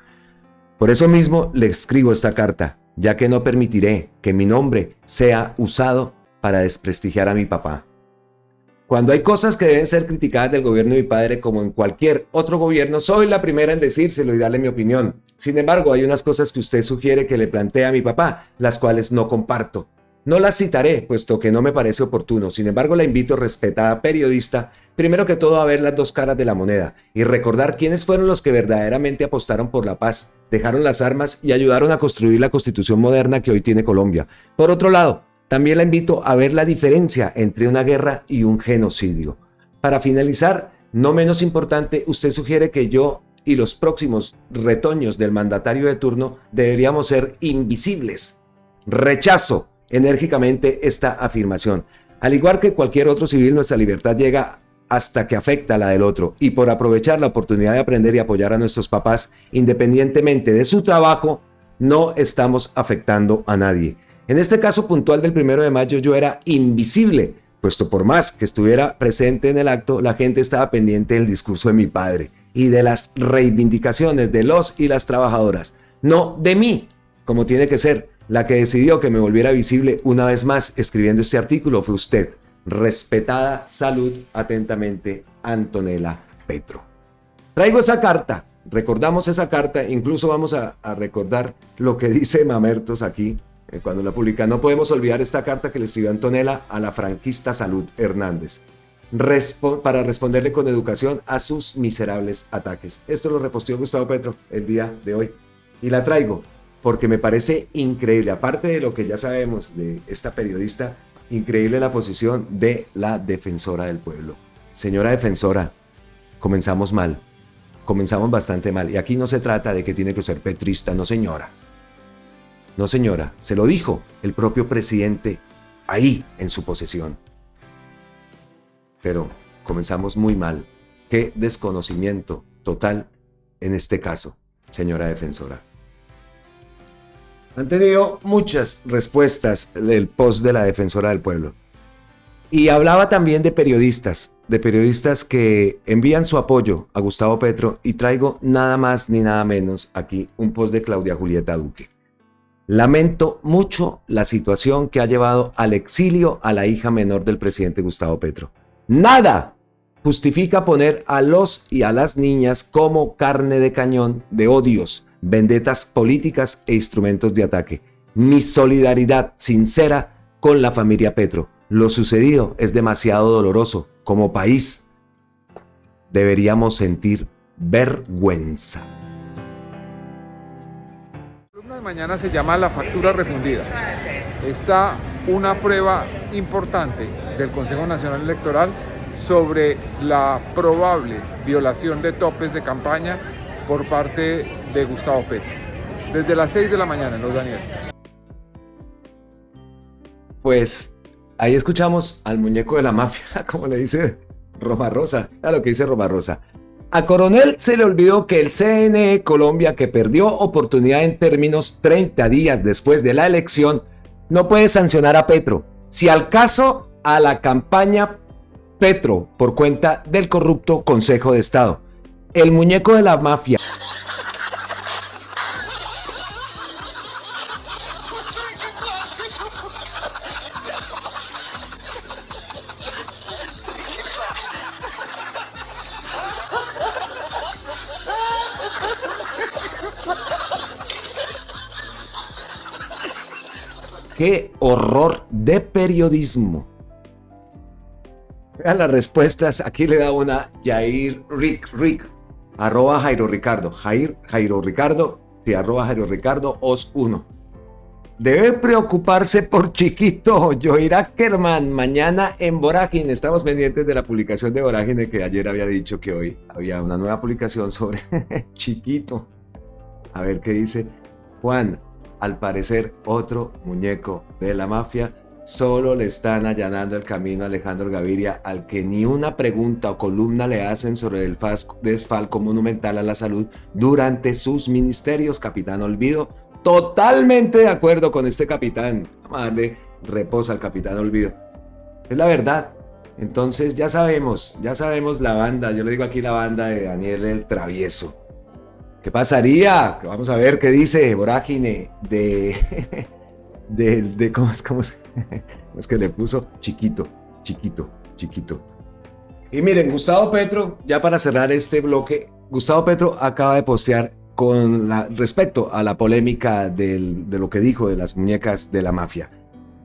Por eso mismo le escribo esta carta, ya que no permitiré que mi nombre sea usado para desprestigiar a mi papá. Cuando hay cosas que deben ser criticadas del gobierno de mi padre, como en cualquier otro gobierno, soy la primera en decírselo y darle mi opinión. Sin embargo, hay unas cosas que usted sugiere que le plantee a mi papá, las cuales no comparto. No las citaré, puesto que no me parece oportuno. Sin embargo, la invito, respetada periodista, primero que todo a ver las dos caras de la moneda y recordar quiénes fueron los que verdaderamente apostaron por la paz, dejaron las armas y ayudaron a construir la constitución moderna que hoy tiene Colombia. Por otro lado, también la invito a ver la diferencia entre una guerra y un genocidio. Para finalizar, no menos importante, usted sugiere que yo y los próximos retoños del mandatario de turno deberíamos ser invisibles. Rechazo enérgicamente esta afirmación. Al igual que cualquier otro civil, nuestra libertad llega hasta que afecta a la del otro, y por aprovechar la oportunidad de aprender y apoyar a nuestros papás, independientemente de su trabajo, no estamos afectando a nadie. En este caso puntual del 1 de mayo yo era invisible, puesto por más que estuviera presente en el acto, la gente estaba pendiente del discurso de mi padre y de las reivindicaciones de los y las trabajadoras, no de mí, como tiene que ser. La que decidió que me volviera visible una vez más escribiendo este artículo fue usted. Respetada salud, atentamente, Antonella Petro. Traigo esa carta, recordamos esa carta, incluso vamos a recordar lo que dice Mamertos aquí cuando la publica. No podemos olvidar esta carta que le escribió Antonella a la franquista Salud Hernández para responderle con educación a sus miserables ataques. Esto lo reposteó Gustavo Petro el día de hoy y la traigo porque me parece increíble, aparte de lo que ya sabemos de esta periodista, increíble la posición de la defensora del pueblo. Señora defensora, comenzamos mal, comenzamos bastante mal, y aquí no se trata de que tiene que ser petrista, no señora. No señora, se lo dijo el propio presidente ahí en su posesión. Pero comenzamos muy mal. Qué desconocimiento total en este caso, señora defensora. Han tenido muchas respuestas el post de la defensora del pueblo. Y hablaba también de periodistas que envían su apoyo a Gustavo Petro, y traigo nada más ni nada menos aquí un post de Claudia Julieta Duque. Lamento mucho la situación que ha llevado al exilio a la hija menor del presidente Gustavo Petro. Nada justifica poner a los y a las niñas como carne de cañón de odios, vendetas políticas e instrumentos de ataque. Mi solidaridad sincera con la familia Petro. Lo sucedido es demasiado doloroso. Como país deberíamos sentir vergüenza. La columna de mañana se llama La factura refundida. Está una prueba importante del Consejo Nacional Electoral sobre la probable violación de topes de campaña por parte de Gustavo Petro. Desde las 6 de la mañana en Los Danieles. Pues ahí escuchamos al muñeco de la mafia, como le dice Roma Rosa, a lo que dice Roma Rosa. A Coronel se le olvidó que el CNE Colombia, que perdió oportunidad en términos 30 días después de la elección, no puede sancionar a Petro. Si al caso, a la campaña Petro por cuenta del corrupto Consejo de Estado. El muñeco de la mafia. ¡Qué horror de periodismo! Vean las respuestas. Aquí le da una Jair Rick, arroba Jairo Ricardo. Jairo Ricardo, sí, arroba Jairo Ricardo, os1. Debe preocuparse por Chiquito, Joir Ackerman, mañana en Vorágine. Estamos pendientes de la publicación de Vorágine, que ayer había dicho que hoy había una nueva publicación sobre Chiquito. A ver qué dice Juan. Al parecer, otro muñeco de la mafia. Solo le están allanando el camino a Alejandro Gaviria, al que ni una pregunta o columna le hacen sobre el desfalco monumental a la salud durante sus ministerios. Capitán Olvido, totalmente de acuerdo con este capitán. Vamos a darle reposo al capitán Olvido. Es la verdad. Entonces ya sabemos la banda, yo le digo aquí la banda de Daniel el Travieso. ¿Qué pasaría? Vamos a ver qué dice Vorágine de ¿cómo es que le puso? Chiquito. Y miren, Gustavo Petro, ya para cerrar este bloque, Gustavo Petro acaba de postear respecto a la polémica de lo que dijo de las muñecas de la mafia.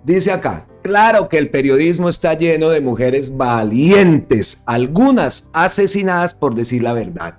Dice acá, claro que el periodismo está lleno de mujeres valientes, algunas asesinadas por decir la verdad.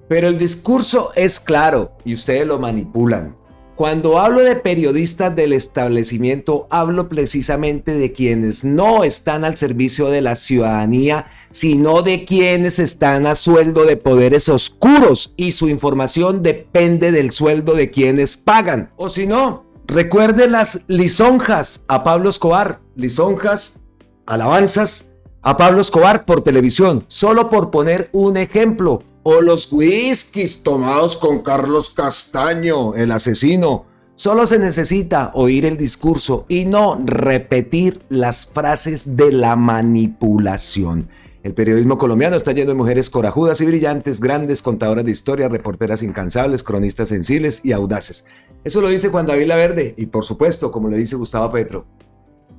Pero el discurso es claro y ustedes lo manipulan. Cuando hablo de periodistas del establecimiento, hablo precisamente de quienes no están al servicio de la ciudadanía, sino de quienes están a sueldo de poderes oscuros y su información depende del sueldo de quienes pagan. O si no, recuerden las lisonjas a Pablo Escobar, lisonjas, alabanzas a Pablo Escobar por televisión, solo por poner un ejemplo. O los whiskies tomados con Carlos Castaño, el asesino. Solo se necesita oír el discurso y no repetir las frases de la manipulación. El periodismo colombiano está lleno de mujeres corajudas y brillantes, grandes contadoras de historia, reporteras incansables, cronistas sensibles y audaces. Eso lo dice Juan David Laverde y por supuesto, como le dice Gustavo Petro,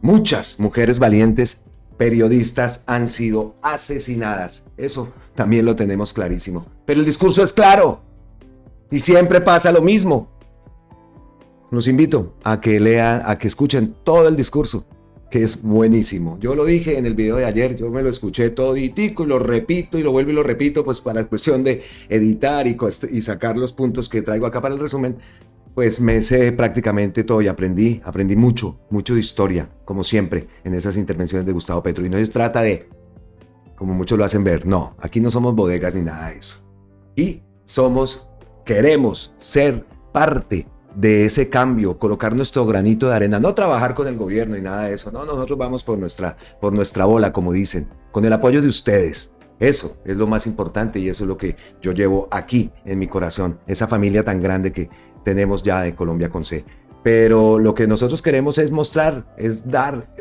muchas mujeres valientes periodistas han sido asesinadas. Eso también lo tenemos clarísimo. Pero el discurso es claro y siempre pasa lo mismo. Los invito a que lean, a que escuchen todo el discurso, que es buenísimo. Yo lo dije en el video de ayer, yo me lo escuché toditico y lo repito y lo vuelvo y lo repito, pues para cuestión de editar y sacar los puntos que traigo acá para el resumen. Pues me sé prácticamente todo y aprendí mucho de historia, como siempre, en esas intervenciones de Gustavo Petro. Y no se trata de, como muchos lo hacen ver, no, aquí no somos bodegas ni nada de eso. Y queremos ser parte de ese cambio, colocar nuestro granito de arena, no trabajar con el gobierno ni nada de eso. No, nosotros vamos por nuestra bola, como dicen, con el apoyo de ustedes. Eso es lo más importante y eso es lo que yo llevo aquí en mi corazón, esa familia tan grande que tenemos ya de Colombia con C. Pero lo que nosotros queremos es mostrar, es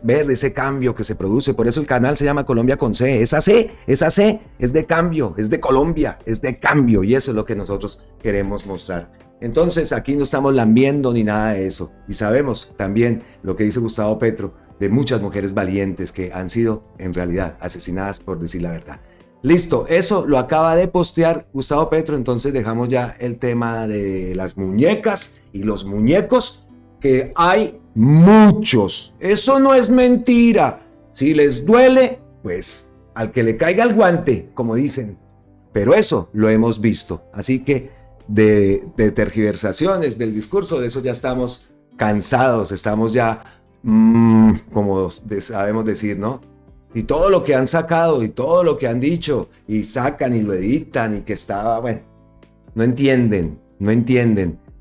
ver ese cambio que se produce. Por eso el canal se llama Colombia con C. Esa C es de cambio, es de Colombia, es de cambio. Y eso es lo que nosotros queremos mostrar. Entonces aquí no estamos lambiendo ni nada de eso. Y sabemos también lo que dice Gustavo Petro de muchas mujeres valientes que han sido en realidad asesinadas por decir la verdad. Listo, eso lo acaba de postear Gustavo Petro, entonces dejamos ya el tema de las muñecas y los muñecos, que hay muchos. Eso no es mentira. Si les duele, pues al que le caiga el guante, como dicen. Pero eso lo hemos visto. Así que de tergiversaciones del discurso, de eso ya estamos cansados, estamos ya, como sabemos decir, ¿no? Y todo lo que han sacado y todo lo que han dicho y sacan y lo editan y que estaba, bueno, no entienden.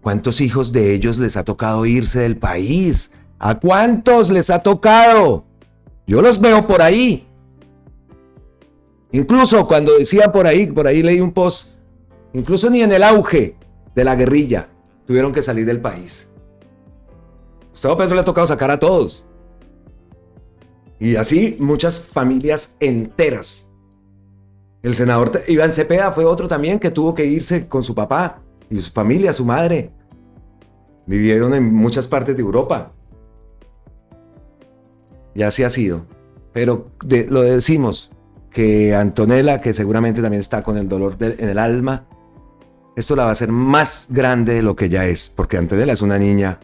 ¿Cuántos hijos de ellos les ha tocado irse del país? ¿A cuántos les ha tocado? Yo los veo por ahí. Incluso cuando decían por ahí leí un post, incluso ni en el auge de la guerrilla tuvieron que salir del país. Gustavo Petro le ha tocado sacar a todos. Y así muchas familias enteras. El senador Iván Cepeda fue otro también que tuvo que irse con su papá y su familia, su madre. Vivieron en muchas partes de Europa. Y así ha sido. Pero lo decimos, que Antonella, que seguramente también está con el dolor en el alma, esto la va a hacer más grande de lo que ya es, porque Antonella es una niña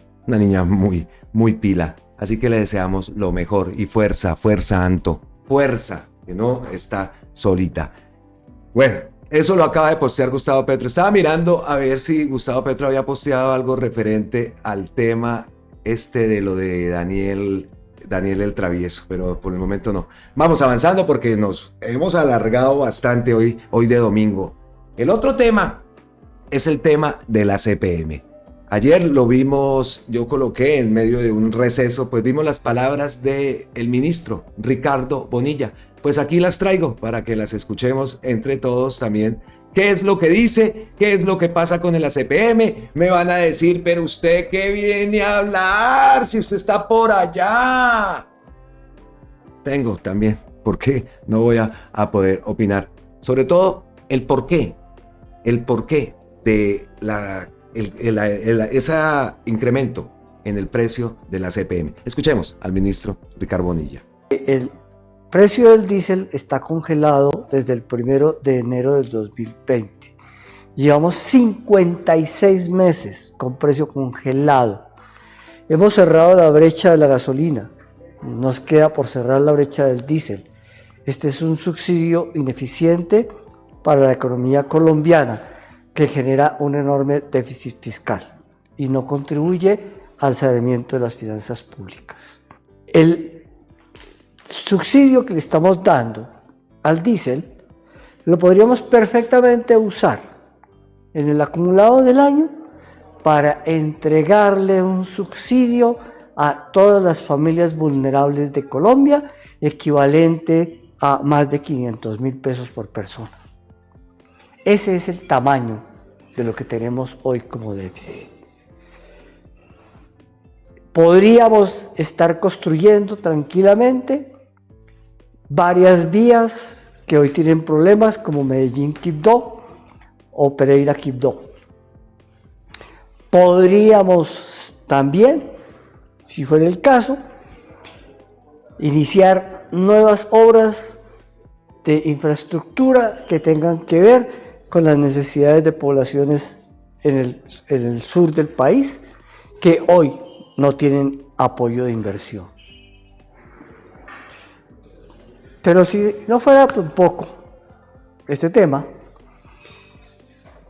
muy pila. Así que le deseamos lo mejor y fuerza, Anto, fuerza. que no está solita. Bueno, eso lo acaba de postear Gustavo Petro. Estaba mirando a ver si Gustavo Petro había posteado algo referente al tema de lo de Daniel el Travieso, pero por el momento no. Vamos avanzando porque nos hemos alargado bastante hoy de domingo. El otro tema es el tema de la CPM. Ayer lo vimos, yo coloqué en medio de un receso, pues vimos las palabras del ministro Ricardo Bonilla. Pues aquí las traigo para que las escuchemos entre todos también. ¿Qué es lo que dice? ¿Qué es lo que pasa con el ACPM? Me van a decir, pero usted ¿qué viene a hablar si usted está por allá? Tengo también, ¿por qué no voy a poder opinar? Sobre todo el porqué de ese incremento en el precio de la CPM. Escuchemos al ministro Ricardo Bonilla. El precio del diésel está congelado desde el 1 de enero del 2020. Llevamos 56 meses con precio congelado. Hemos cerrado la brecha de la gasolina. Nos queda por cerrar la brecha del diésel. Este es un subsidio ineficiente para la economía colombiana que genera un enorme déficit fiscal y no contribuye al saneamiento de las finanzas públicas. El subsidio que le estamos dando al diésel lo podríamos perfectamente usar en el acumulado del año para entregarle un subsidio a todas las familias vulnerables de Colombia, equivalente a más de 500.000 pesos por persona. Ese es el tamaño de lo que tenemos hoy como déficit. Podríamos estar construyendo tranquilamente varias vías que hoy tienen problemas, como Medellín-Quibdó o Pereira-Quibdó. Podríamos también, si fuera el caso, iniciar nuevas obras de infraestructura que tengan que ver con las necesidades de poblaciones en el sur del país que hoy no tienen apoyo de inversión. Pero si no fuera tampoco este tema,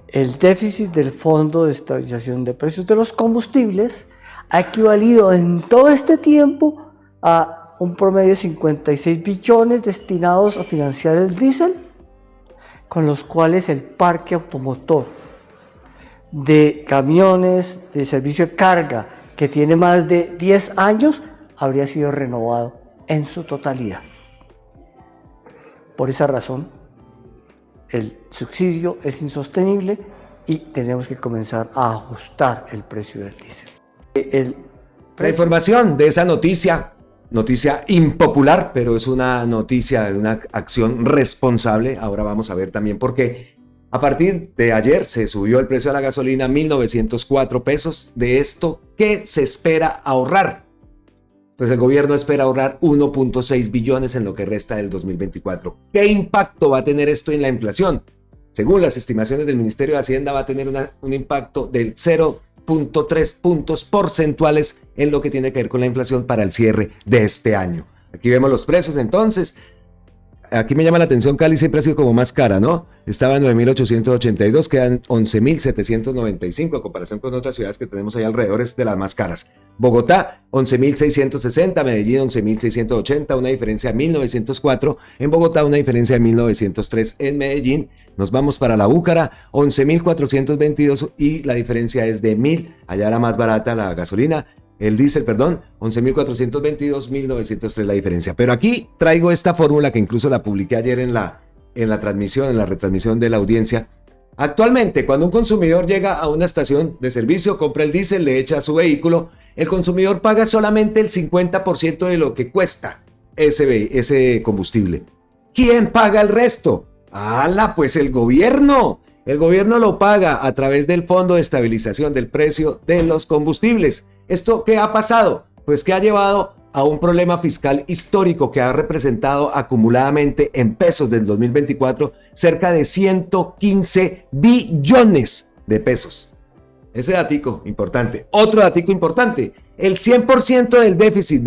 el déficit del Fondo de Estabilización de Precios de los Combustibles ha equivalido en todo este tiempo a un promedio de 56 billones destinados a financiar el diésel, con los cuales el parque automotor de camiones de servicio de carga que tiene más de 10 años habría sido renovado en su totalidad. Por esa razón, el subsidio es insostenible y tenemos que comenzar a ajustar el precio del diésel. La información de esa noticia impopular, pero es una noticia de una acción responsable. Ahora vamos a ver también por qué. A partir de ayer se subió el precio de la gasolina a 1.904 pesos. De esto, ¿qué se espera ahorrar? Pues el gobierno espera ahorrar 1.6 billones en lo que resta del 2024. ¿Qué impacto va a tener esto en la inflación? Según las estimaciones del Ministerio de Hacienda, va a tener un impacto del 0.3 puntos porcentuales en lo que tiene que ver con la inflación para el cierre de este año. Aquí vemos los precios entonces. Aquí me llama la atención, Cali siempre ha sido como más cara, ¿no? Estaba en 9.882, quedan 11.795 a comparación con otras ciudades que tenemos ahí alrededor, es de las más caras. Bogotá, 11.660, Medellín, 11.680, una diferencia de 1.904 en Bogotá, una diferencia de 1.903 en Medellín. Nos vamos para la Búcara, 11.422 y la diferencia es de 1.000, allá era más barata la gasolina. El diésel, perdón, 11.422, 1.903 la diferencia. Pero aquí traigo esta fórmula que incluso la publiqué ayer en la transmisión, en la retransmisión de la audiencia. Actualmente, cuando un consumidor llega a una estación de servicio, compra el diésel, le echa a su vehículo, el consumidor paga solamente el 50% de lo que cuesta ese combustible. ¿Quién paga el resto? Pues el gobierno. El gobierno lo paga a través del Fondo de Estabilización del Precio de los Combustibles. ¿Esto qué ha pasado? Pues que ha llevado a un problema fiscal histórico que ha representado acumuladamente en pesos del 2024 cerca de 115 billones de pesos. Ese datico importante. Otro datico importante, el 100% del déficit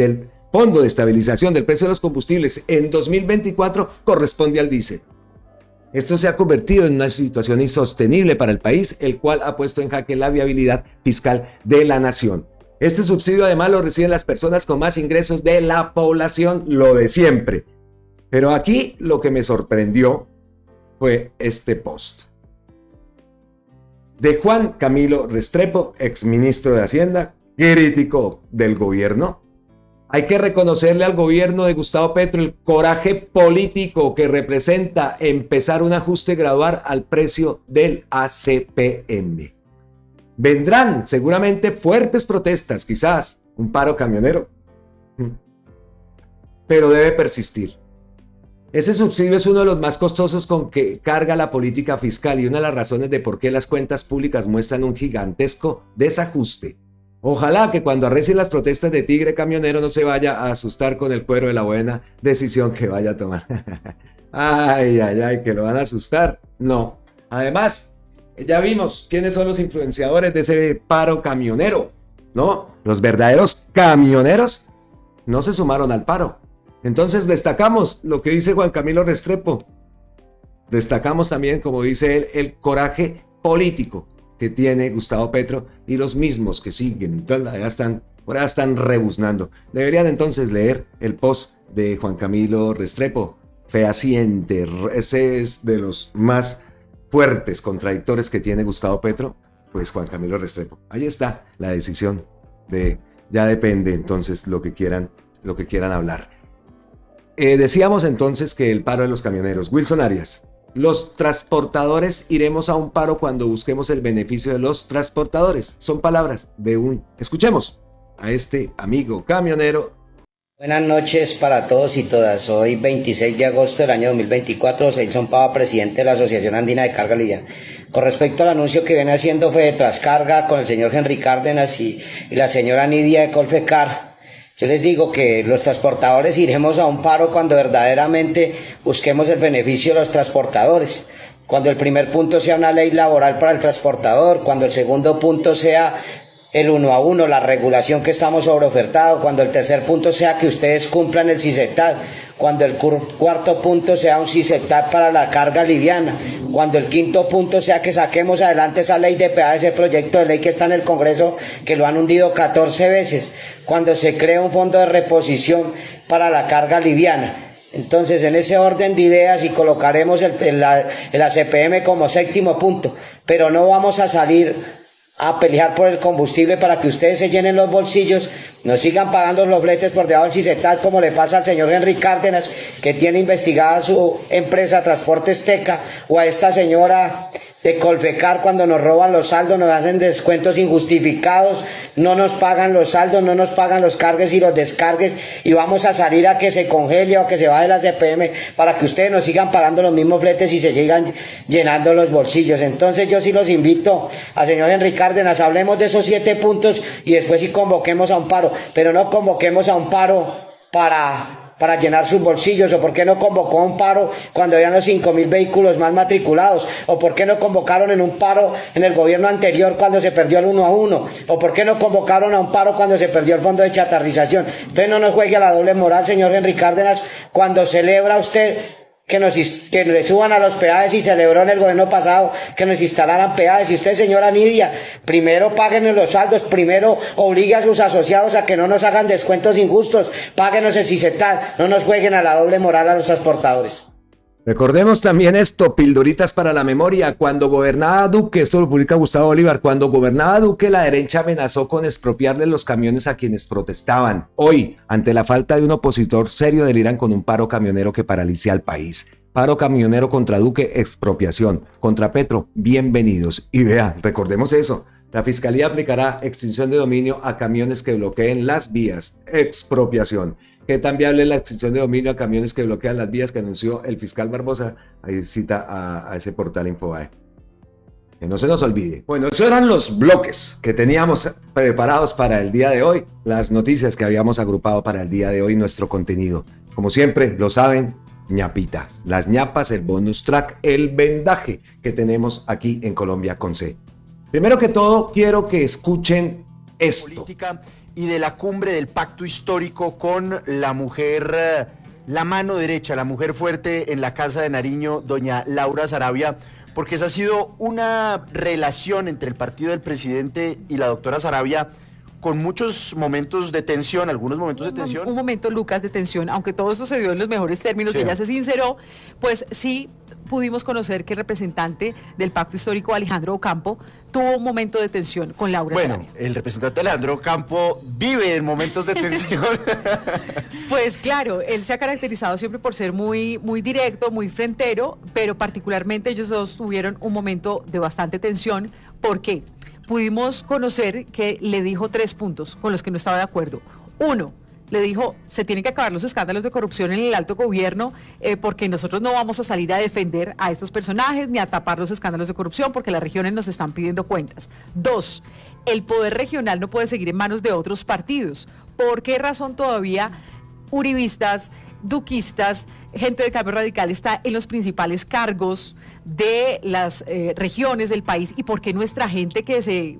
Fondo de Estabilización del Precio de los Combustibles en 2024 corresponde al diésel. Esto se ha convertido en una situación insostenible para el país, el cual ha puesto en jaque la viabilidad fiscal de la nación. Este subsidio además lo reciben las personas con más ingresos de la población, lo de siempre. Pero aquí lo que me sorprendió fue este post de Juan Camilo Restrepo, exministro de Hacienda, crítico del gobierno. Hay que reconocerle al gobierno de Gustavo Petro el coraje político que representa empezar un ajuste gradual al precio del ACPM. Vendrán seguramente fuertes protestas, quizás un paro camionero, pero debe persistir. Ese subsidio es uno de los más costosos con que carga la política fiscal y una de las razones de por qué las cuentas públicas muestran un gigantesco desajuste. Ojalá que cuando arrecien las protestas de Tigre Camionero no se vaya a asustar con el cuero de la buena decisión que vaya a tomar. Ay, que lo van a asustar. No. Además, ya vimos quiénes son los influenciadores de ese paro camionero, ¿no? Los verdaderos camioneros no se sumaron al paro. Entonces destacamos lo que dice Juan Camilo Restrepo. Destacamos también, como dice él, el coraje político que tiene Gustavo Petro y los mismos que siguen. Entonces, ahora están rebuznando. Deberían entonces leer el post de Juan Camilo Restrepo. Fehaciente. Ese es de los más fuertes contradictores que tiene Gustavo Petro. Pues Juan Camilo Restrepo. Ahí está la decisión. Ya depende entonces lo que quieran hablar. Decíamos entonces que el paro de los camioneros. Wilson Arias. Los transportadores iremos a un paro cuando busquemos el beneficio de los transportadores. Son palabras de un... Escuchemos a este amigo camionero. Buenas noches para todos y todas. Hoy 26 de agosto del año 2024, Selson Pava, presidente de la Asociación Andina de Carga Liviana. Con respecto al anuncio que viene haciendo Fede Trascarga con el señor Henry Cárdenas y la señora Nidia de Colfecar, yo les digo que los transportadores iremos a un paro cuando verdaderamente busquemos el beneficio de los transportadores. Cuando el primer punto sea una ley laboral para el transportador, cuando el segundo punto sea el 1 a 1, la regulación que estamos sobreofertados, cuando el tercer punto sea que ustedes cumplan el CISETAD, cuando el cuarto punto sea un CISETAD para la carga liviana, cuando el quinto punto sea que saquemos adelante esa ley de peajes, ese proyecto de ley que está en el Congreso, que lo han hundido 14 veces, cuando se cree un fondo de reposición para la carga liviana. Entonces, en ese orden de ideas, y colocaremos el ACPM como séptimo punto, pero no vamos a salir a pelear por el combustible para que ustedes se llenen los bolsillos, nos sigan pagando los fletes por debajo del CISETAD, como le pasa al señor Henry Cárdenas, que tiene investigada su empresa Transportes Teca, o a esta señora de Colfecar, cuando nos roban los saldos, nos hacen descuentos injustificados, no nos pagan los saldos, no nos pagan los cargues y los descargues, y vamos a salir a que se congele o que se baje la CPM para que ustedes nos sigan pagando los mismos fletes y se sigan llenando los bolsillos. Entonces yo sí los invito al señor Henry Cárdenas, hablemos de esos 7 puntos y después sí convoquemos a un paro, pero no convoquemos a un paro para llenar sus bolsillos. O por qué no convocó a un paro cuando habían los 5.000 vehículos mal matriculados, o por qué no convocaron en un paro en el gobierno anterior cuando se perdió el 1 a 1, o por qué no convocaron a un paro cuando se perdió el fondo de chatarrización. Entonces no nos juegue a la doble moral, señor Henry Cárdenas, cuando celebra usted que le suban a los peajes, y celebró en el gobierno pasado que nos instalaran peajes. Y usted, señora Nidia, primero páguenos los saldos, primero obligue a sus asociados a que no nos hagan descuentos injustos, páguenos el CISETAD, no nos jueguen a la doble moral a los transportadores. Recordemos también esto, pildoritas para la memoria. Cuando gobernaba Duque, esto lo publica Gustavo Bolívar, cuando gobernaba Duque, la derecha amenazó con expropiarle los camiones a quienes protestaban. Hoy, ante la falta de un opositor serio, deliran con un paro camionero que paraliza al país. Paro camionero contra Duque, expropiación. Contra Petro, bienvenidos. Y vean, recordemos eso. La Fiscalía aplicará extinción de dominio a camiones que bloqueen las vías. Expropiación. ¿Qué tan viable es la extinción de dominio a camiones que bloquean las vías que anunció el fiscal Barbosa? Ahí cita a ese portal Infobae. Que no se nos olvide. Bueno, esos eran los bloques que teníamos preparados para el día de hoy. Las noticias que habíamos agrupado para el día de hoy, nuestro contenido. Como siempre, lo saben, ñapitas. Las ñapas, el bonus track, el vendaje que tenemos aquí en Colombia con C. Primero que todo, quiero que escuchen esto. y de la cumbre del pacto histórico con la mujer, la mano derecha, la mujer fuerte en la Casa de Nariño, doña Laura Sarabia, porque esa ha sido una relación entre el partido del presidente y la doctora Sarabia con muchos momentos de tensión, algunos momentos de tensión. Un momento, Lucas, de tensión, aunque todo esto se dio en los mejores términos, Sí. ella se sinceró, pues sí pudimos conocer que el representante del pacto histórico, Alejandro Ocampo, tuvo un momento de tensión con Laura Bueno, Sarabia. el representante Alejandro Ocampo vive en momentos de tensión. Pues claro, él se ha caracterizado siempre por ser muy, muy directo, muy frentero, pero particularmente ellos dos tuvieron un momento de bastante tensión. ¿Por qué? Pudimos conocer que le dijo 3 puntos con los que no estaba de acuerdo. 1, le dijo, se tienen que acabar los escándalos de corrupción en el alto gobierno, porque nosotros no vamos a salir a defender a estos personajes ni a tapar los escándalos de corrupción porque las regiones nos están pidiendo cuentas. 2, el poder regional no puede seguir en manos de otros partidos. ¿Por qué razón todavía uribistas, duquistas, gente de Cambio Radical está en los principales cargos de las regiones del país, y por qué nuestra gente que se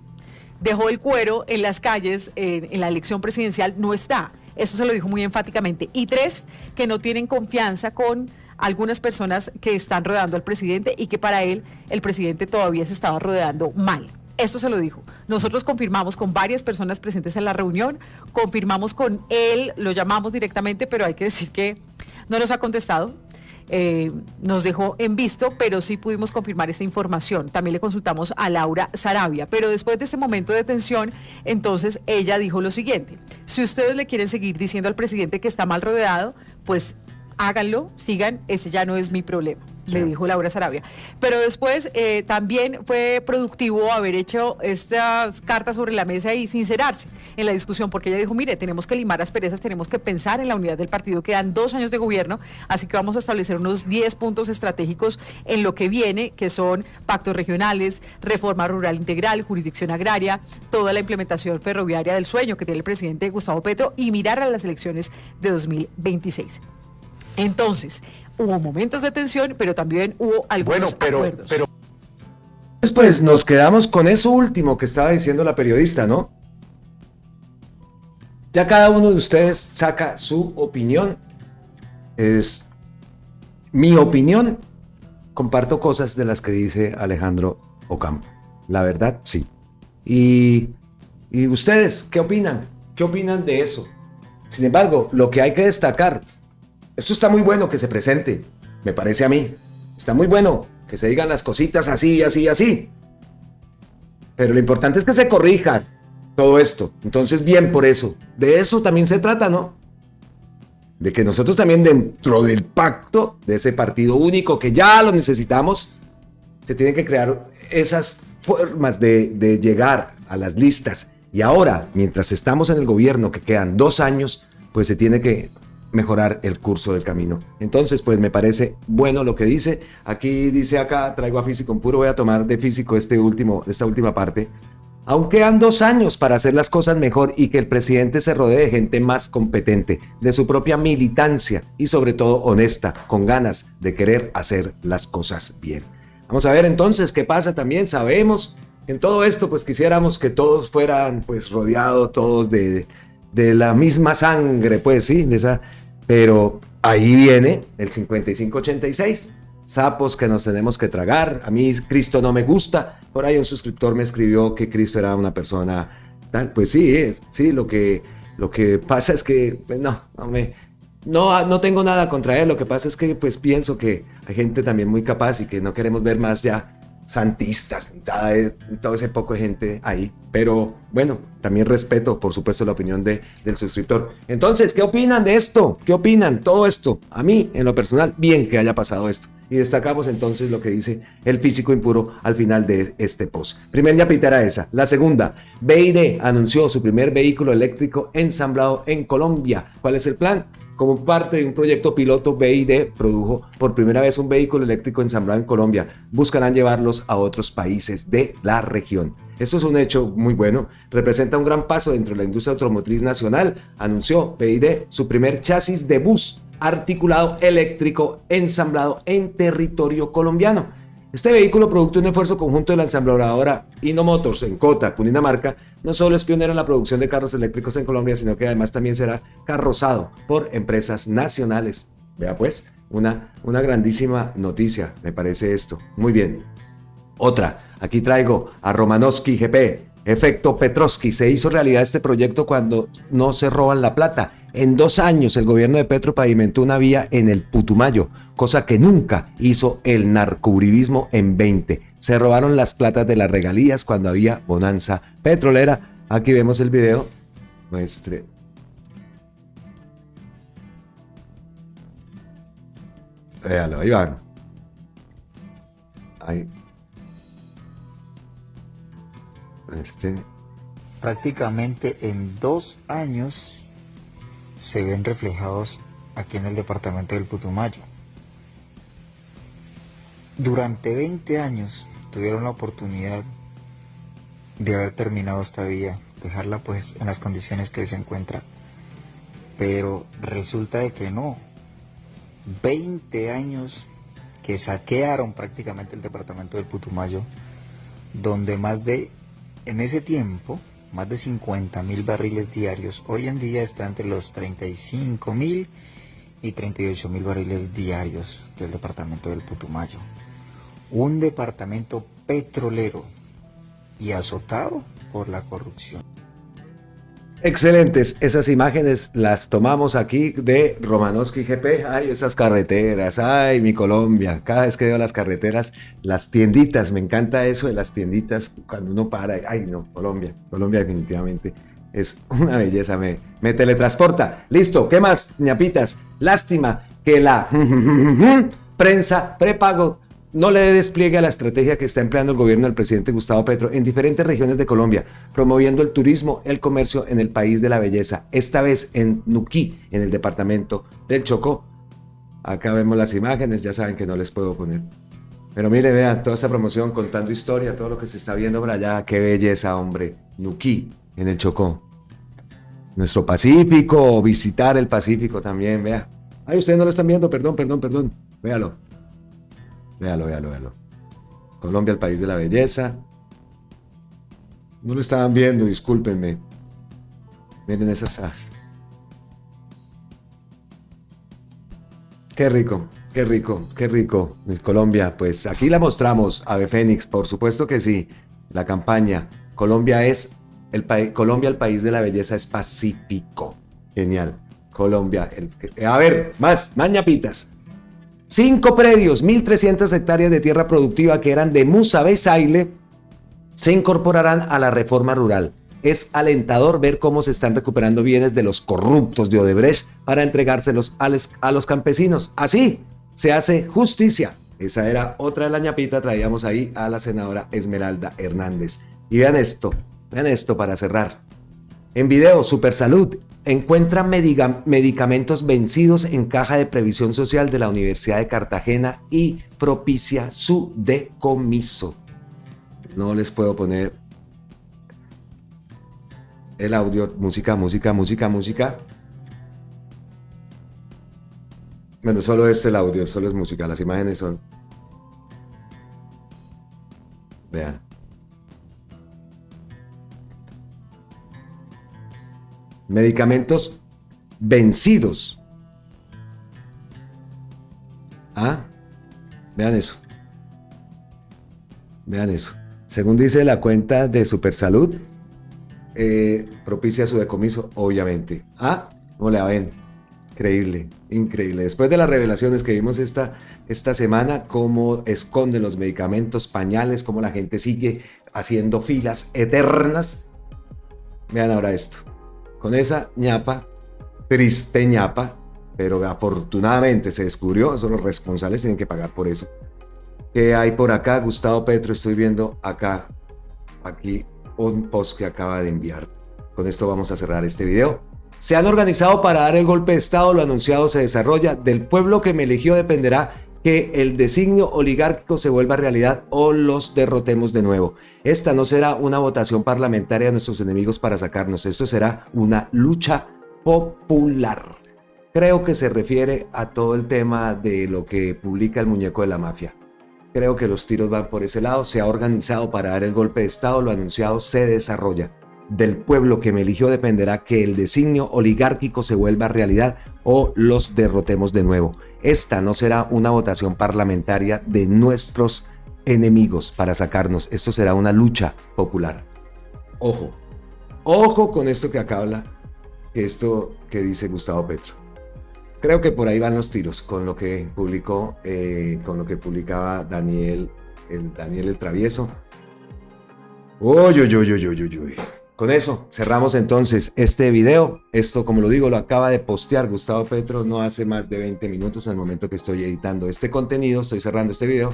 dejó el cuero en las calles en la elección presidencial no está? Eso se lo dijo muy enfáticamente. Y 3, que no tienen confianza con algunas personas que están rodeando al presidente y que para él el presidente todavía se estaba rodeando mal. Esto se lo dijo. Nosotros confirmamos con varias personas presentes en la reunión, confirmamos con él, lo llamamos directamente, pero hay que decir que no nos ha contestado. Nos dejó en visto, pero sí pudimos confirmar esta información. También le consultamos a Laura Sarabia, pero después de este momento de tensión, entonces ella dijo lo siguiente: si ustedes le quieren seguir diciendo al presidente que está mal rodeado, pues háganlo, sigan, ese ya no es mi problema, le dijo Laura Sarabia. Pero después también fue productivo haber hecho estas cartas sobre la mesa y sincerarse en la discusión, porque ella dijo, mire, tenemos que limar asperezas, tenemos que pensar en la unidad del partido, quedan 2 años de gobierno, así que vamos a establecer unos 10 puntos estratégicos en lo que viene, que son pactos regionales, reforma rural integral, jurisdicción agraria, toda la implementación ferroviaria del sueño que tiene el presidente Gustavo Petro y mirar a las elecciones de 2026. Entonces, hubo momentos de tensión, pero también hubo algunos acuerdos. Pues nos quedamos con eso último que estaba diciendo la periodista, ¿no? Ya cada uno de ustedes saca su opinión. Es mi opinión. Comparto cosas de las que dice Alejandro Ocampo. La verdad, sí. ¿Y ustedes qué opinan? ¿Qué opinan de eso? Sin embargo, lo que hay que destacar, esto está muy bueno que se presente, me parece a mí. Está muy bueno que se digan las cositas así, así, así. Pero lo importante es que se corrija todo esto. Entonces, bien por eso. De eso también se trata, ¿no? De que nosotros también dentro del pacto de ese partido único que ya lo necesitamos, se tienen que crear esas formas de llegar a las listas. Y ahora, mientras estamos en el gobierno, que quedan 2 años, pues se tiene que mejorar el curso del camino. Entonces, pues me parece bueno lo que dice. Aquí dice acá, traigo a Físico en Puro, voy a tomar de Físico esta última parte. Aún quedan 2 años para hacer las cosas mejor y que el presidente se rodee de gente más competente, de su propia militancia y sobre todo honesta, con ganas de querer hacer las cosas bien. Vamos a ver entonces qué pasa también. Sabemos que en todo esto pues quisiéramos que todos fueran pues rodeados, todos de la misma sangre, pues sí, pero ahí viene el 5586. Sapos que nos tenemos que tragar. A mí Cristo no me gusta. Por ahí un suscriptor me escribió que Cristo era una persona tal. Pues sí, sí, lo que pasa es que pues no tengo nada contra él. Lo que pasa es que pues pienso que hay gente también muy capaz y que no queremos ver más ya santistas, todo ese poco de gente ahí. Pero bueno, también respeto, por supuesto, la opinión del suscriptor. Entonces, ¿qué opinan de esto? ¿Qué opinan? Todo esto, a mí, en lo personal, bien que haya pasado esto. Y destacamos entonces lo que dice el Físico Impuro al final de este post. Primer yapita era esa. La segunda, BYD anunció su primer vehículo eléctrico ensamblado en Colombia. ¿Cuál es el plan? Como parte de un proyecto piloto, BYD produjo por primera vez un vehículo eléctrico ensamblado en Colombia. Buscarán llevarlos a otros países de la región. Esto es un hecho muy bueno. Representa un gran paso dentro de la industria automotriz nacional. Anunció BYD su primer chasis de bus articulado eléctrico ensamblado en territorio colombiano. Este vehículo, producto de un esfuerzo conjunto de la ensambladora Hino Motors en Cota, Cundinamarca, no solo es pionero en la producción de carros eléctricos en Colombia, sino que además también será carrozado por empresas nacionales. Vea pues, una grandísima noticia, me parece esto. Muy bien. Otra, aquí traigo a Romanowski GP. Efecto Petrovsky, se hizo realidad este proyecto cuando no se roban la plata. En 2 años el gobierno de Petro pavimentó una vía en el Putumayo, cosa que nunca hizo el narcouribismo en 20. Se robaron las platas de las regalías cuando había bonanza petrolera. Aquí vemos el video. Muestre. Véalo, ahí van. Ahí. Prácticamente en 2 años se ven reflejados aquí en el departamento del Putumayo. Durante 20 años tuvieron la oportunidad de haber terminado esta vía, dejarla pues en las condiciones que hoy se encuentra, pero resulta de que no. 20 años que saquearon prácticamente el departamento del Putumayo, donde en ese tiempo, más de 50.000 barriles diarios, hoy en día está entre los 35.000 y 38.000 barriles diarios del departamento del Putumayo. Un departamento petrolero y azotado por la corrupción. Excelentes, esas imágenes las tomamos aquí de Romanowski GP. Ay, esas carreteras, ay, mi Colombia. Cada vez que veo las carreteras, las tienditas, me encanta eso de las tienditas cuando uno para. Ay, no, Colombia definitivamente es una belleza, me teletransporta. Listo, ¿qué más, ñapitas? Lástima que la prensa prepago no le dé despliegue a la estrategia que está empleando el gobierno del presidente Gustavo Petro en diferentes regiones de Colombia, promoviendo el turismo, el comercio en el país de la belleza, esta vez en Nuquí, en el departamento del Chocó. Acá vemos las imágenes, ya saben que no les puedo poner. Pero mire, vean, toda esta promoción contando historia, todo lo que se está viendo por allá, qué belleza, hombre. Nuquí, en el Chocó. Nuestro Pacífico, visitar el Pacífico también, vea. Ay, ustedes no lo están viendo, perdón. Véalo. Véalo. Colombia, el país de la belleza. No lo estaban viendo, discúlpenme. Miren esas. Qué rico. Colombia, pues aquí la mostramos, Ave Fénix, por supuesto que sí. La campaña. Colombia, el país de la belleza, es pacífico. Genial. Colombia. A ver, más ñapitas. 5 predios, 1.300 hectáreas de tierra productiva que eran de Musa Besaile se incorporarán a la reforma rural. Es alentador ver cómo se están recuperando bienes de los corruptos de Odebrecht para entregárselos a los campesinos. Así se hace justicia. Esa era otra de la ñapita, traíamos ahí a la senadora Esmeralda Hernández. Y vean esto para cerrar. En video, Supersalud encuentra medicamentos vencidos en caja de previsión social de la Universidad de Cartagena y propicia su decomiso. No les puedo poner el audio, música. Bueno, solo es el audio, solo es música, las imágenes son... Vean. Medicamentos vencidos. Vean eso. Según dice la cuenta de Supersalud, propicia su decomiso, obviamente. ¿Cómo la ven? Increíble. Después de las revelaciones que vimos esta semana, cómo esconden los medicamentos, pañales, cómo la gente sigue haciendo filas eternas. Vean ahora esto. Con esa ñapa, triste ñapa, pero afortunadamente se descubrió, eso los responsables tienen que pagar por eso. ¿Qué hay por acá? Gustavo Petro, estoy viendo aquí un post que acaba de enviar. Con esto vamos a cerrar este video. Se han organizado para dar el golpe de Estado, lo anunciado se desarrolla. Del pueblo que me eligió dependerá que el designio oligárquico se vuelva realidad o los derrotemos de nuevo. Esta no será una votación parlamentaria de nuestros enemigos para sacarnos, esto será una lucha popular. Creo que se refiere a todo el tema de lo que publica el muñeco de la mafia. Creo que los tiros van por ese lado. Se ha organizado para dar el golpe de Estado. Lo anunciado se desarrolla. Del pueblo que me eligió dependerá que el designio oligárquico se vuelva realidad o los derrotemos de nuevo. Esta no será una votación parlamentaria de nuestros enemigos para sacarnos. Esto será una lucha popular. Ojo, ojo con esto que acá habla, esto que dice Gustavo Petro. Creo que por ahí van los tiros con lo que publicó, con lo que publicaba Daniel el Travieso. Uy, uy, uy, uy, uy, uy, uy. Con eso cerramos entonces este video. Esto, como lo digo, lo acaba de postear Gustavo Petro no hace más de 20 minutos en el momento que estoy editando este contenido. Estoy cerrando este video.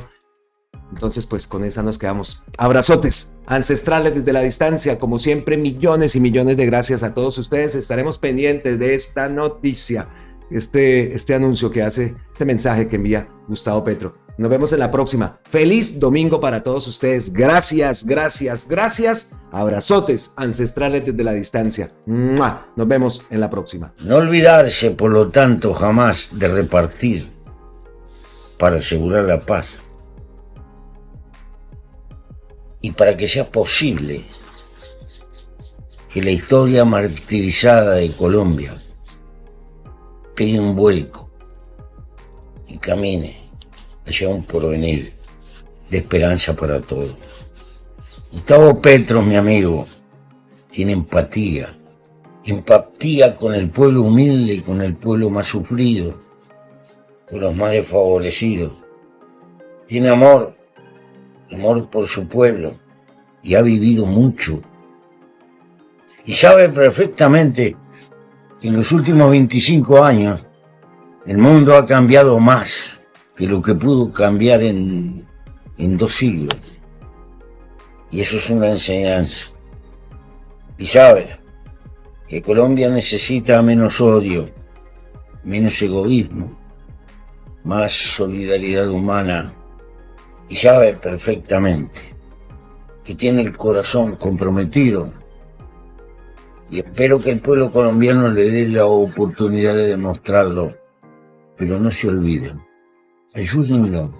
Entonces, pues con esa nos quedamos. Abrazotes ancestrales desde la distancia. Como siempre, millones y millones de gracias a todos ustedes. Estaremos pendientes de esta noticia, este anuncio que hace, este mensaje que envía Gustavo Petro. Nos vemos en la próxima. Feliz domingo para todos ustedes. Gracias, gracias, gracias. Abrazotes ancestrales desde la distancia. ¡Mua! Nos vemos en la próxima. No olvidarse, por lo tanto, jamás de repartir para asegurar la paz. Y para que sea posible que la historia martirizada de Colombia pegue un vuelco y camine hacia un porvenir de esperanza para todos. Gustavo Petro, mi amigo, tiene empatía con el pueblo humilde y con el pueblo más sufrido, con los más desfavorecidos. Tiene amor por su pueblo y ha vivido mucho. Y sabe perfectamente que en los últimos 25 años el mundo ha cambiado más que lo que pudo cambiar en 2 siglos. Y eso es una enseñanza. Y sabe que Colombia necesita menos odio, menos egoísmo, más solidaridad humana. Y sabe perfectamente que tiene el corazón comprometido. Y espero que el pueblo colombiano le dé la oportunidad de demostrarlo. Pero no se olviden, ayúdenlo,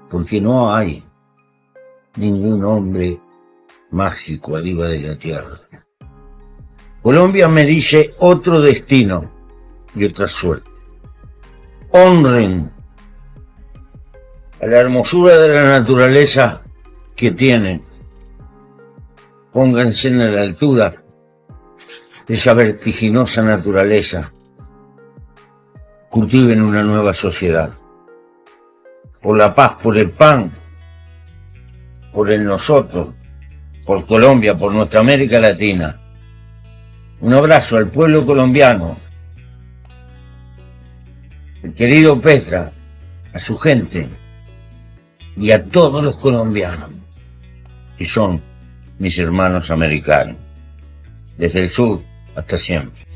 porque no hay ningún hombre mágico arriba de la tierra. Colombia merece otro destino y otra suerte. Honren a la hermosura de la naturaleza que tienen. Pónganse en la altura de esa vertiginosa naturaleza. Cultiven una nueva sociedad. Por la paz, por el pan, por el nosotros, por Colombia, por nuestra América Latina. Un abrazo al pueblo colombiano. El querido Petra, a su gente y a todos los colombianos que son mis hermanos americanos, desde el sur hasta siempre.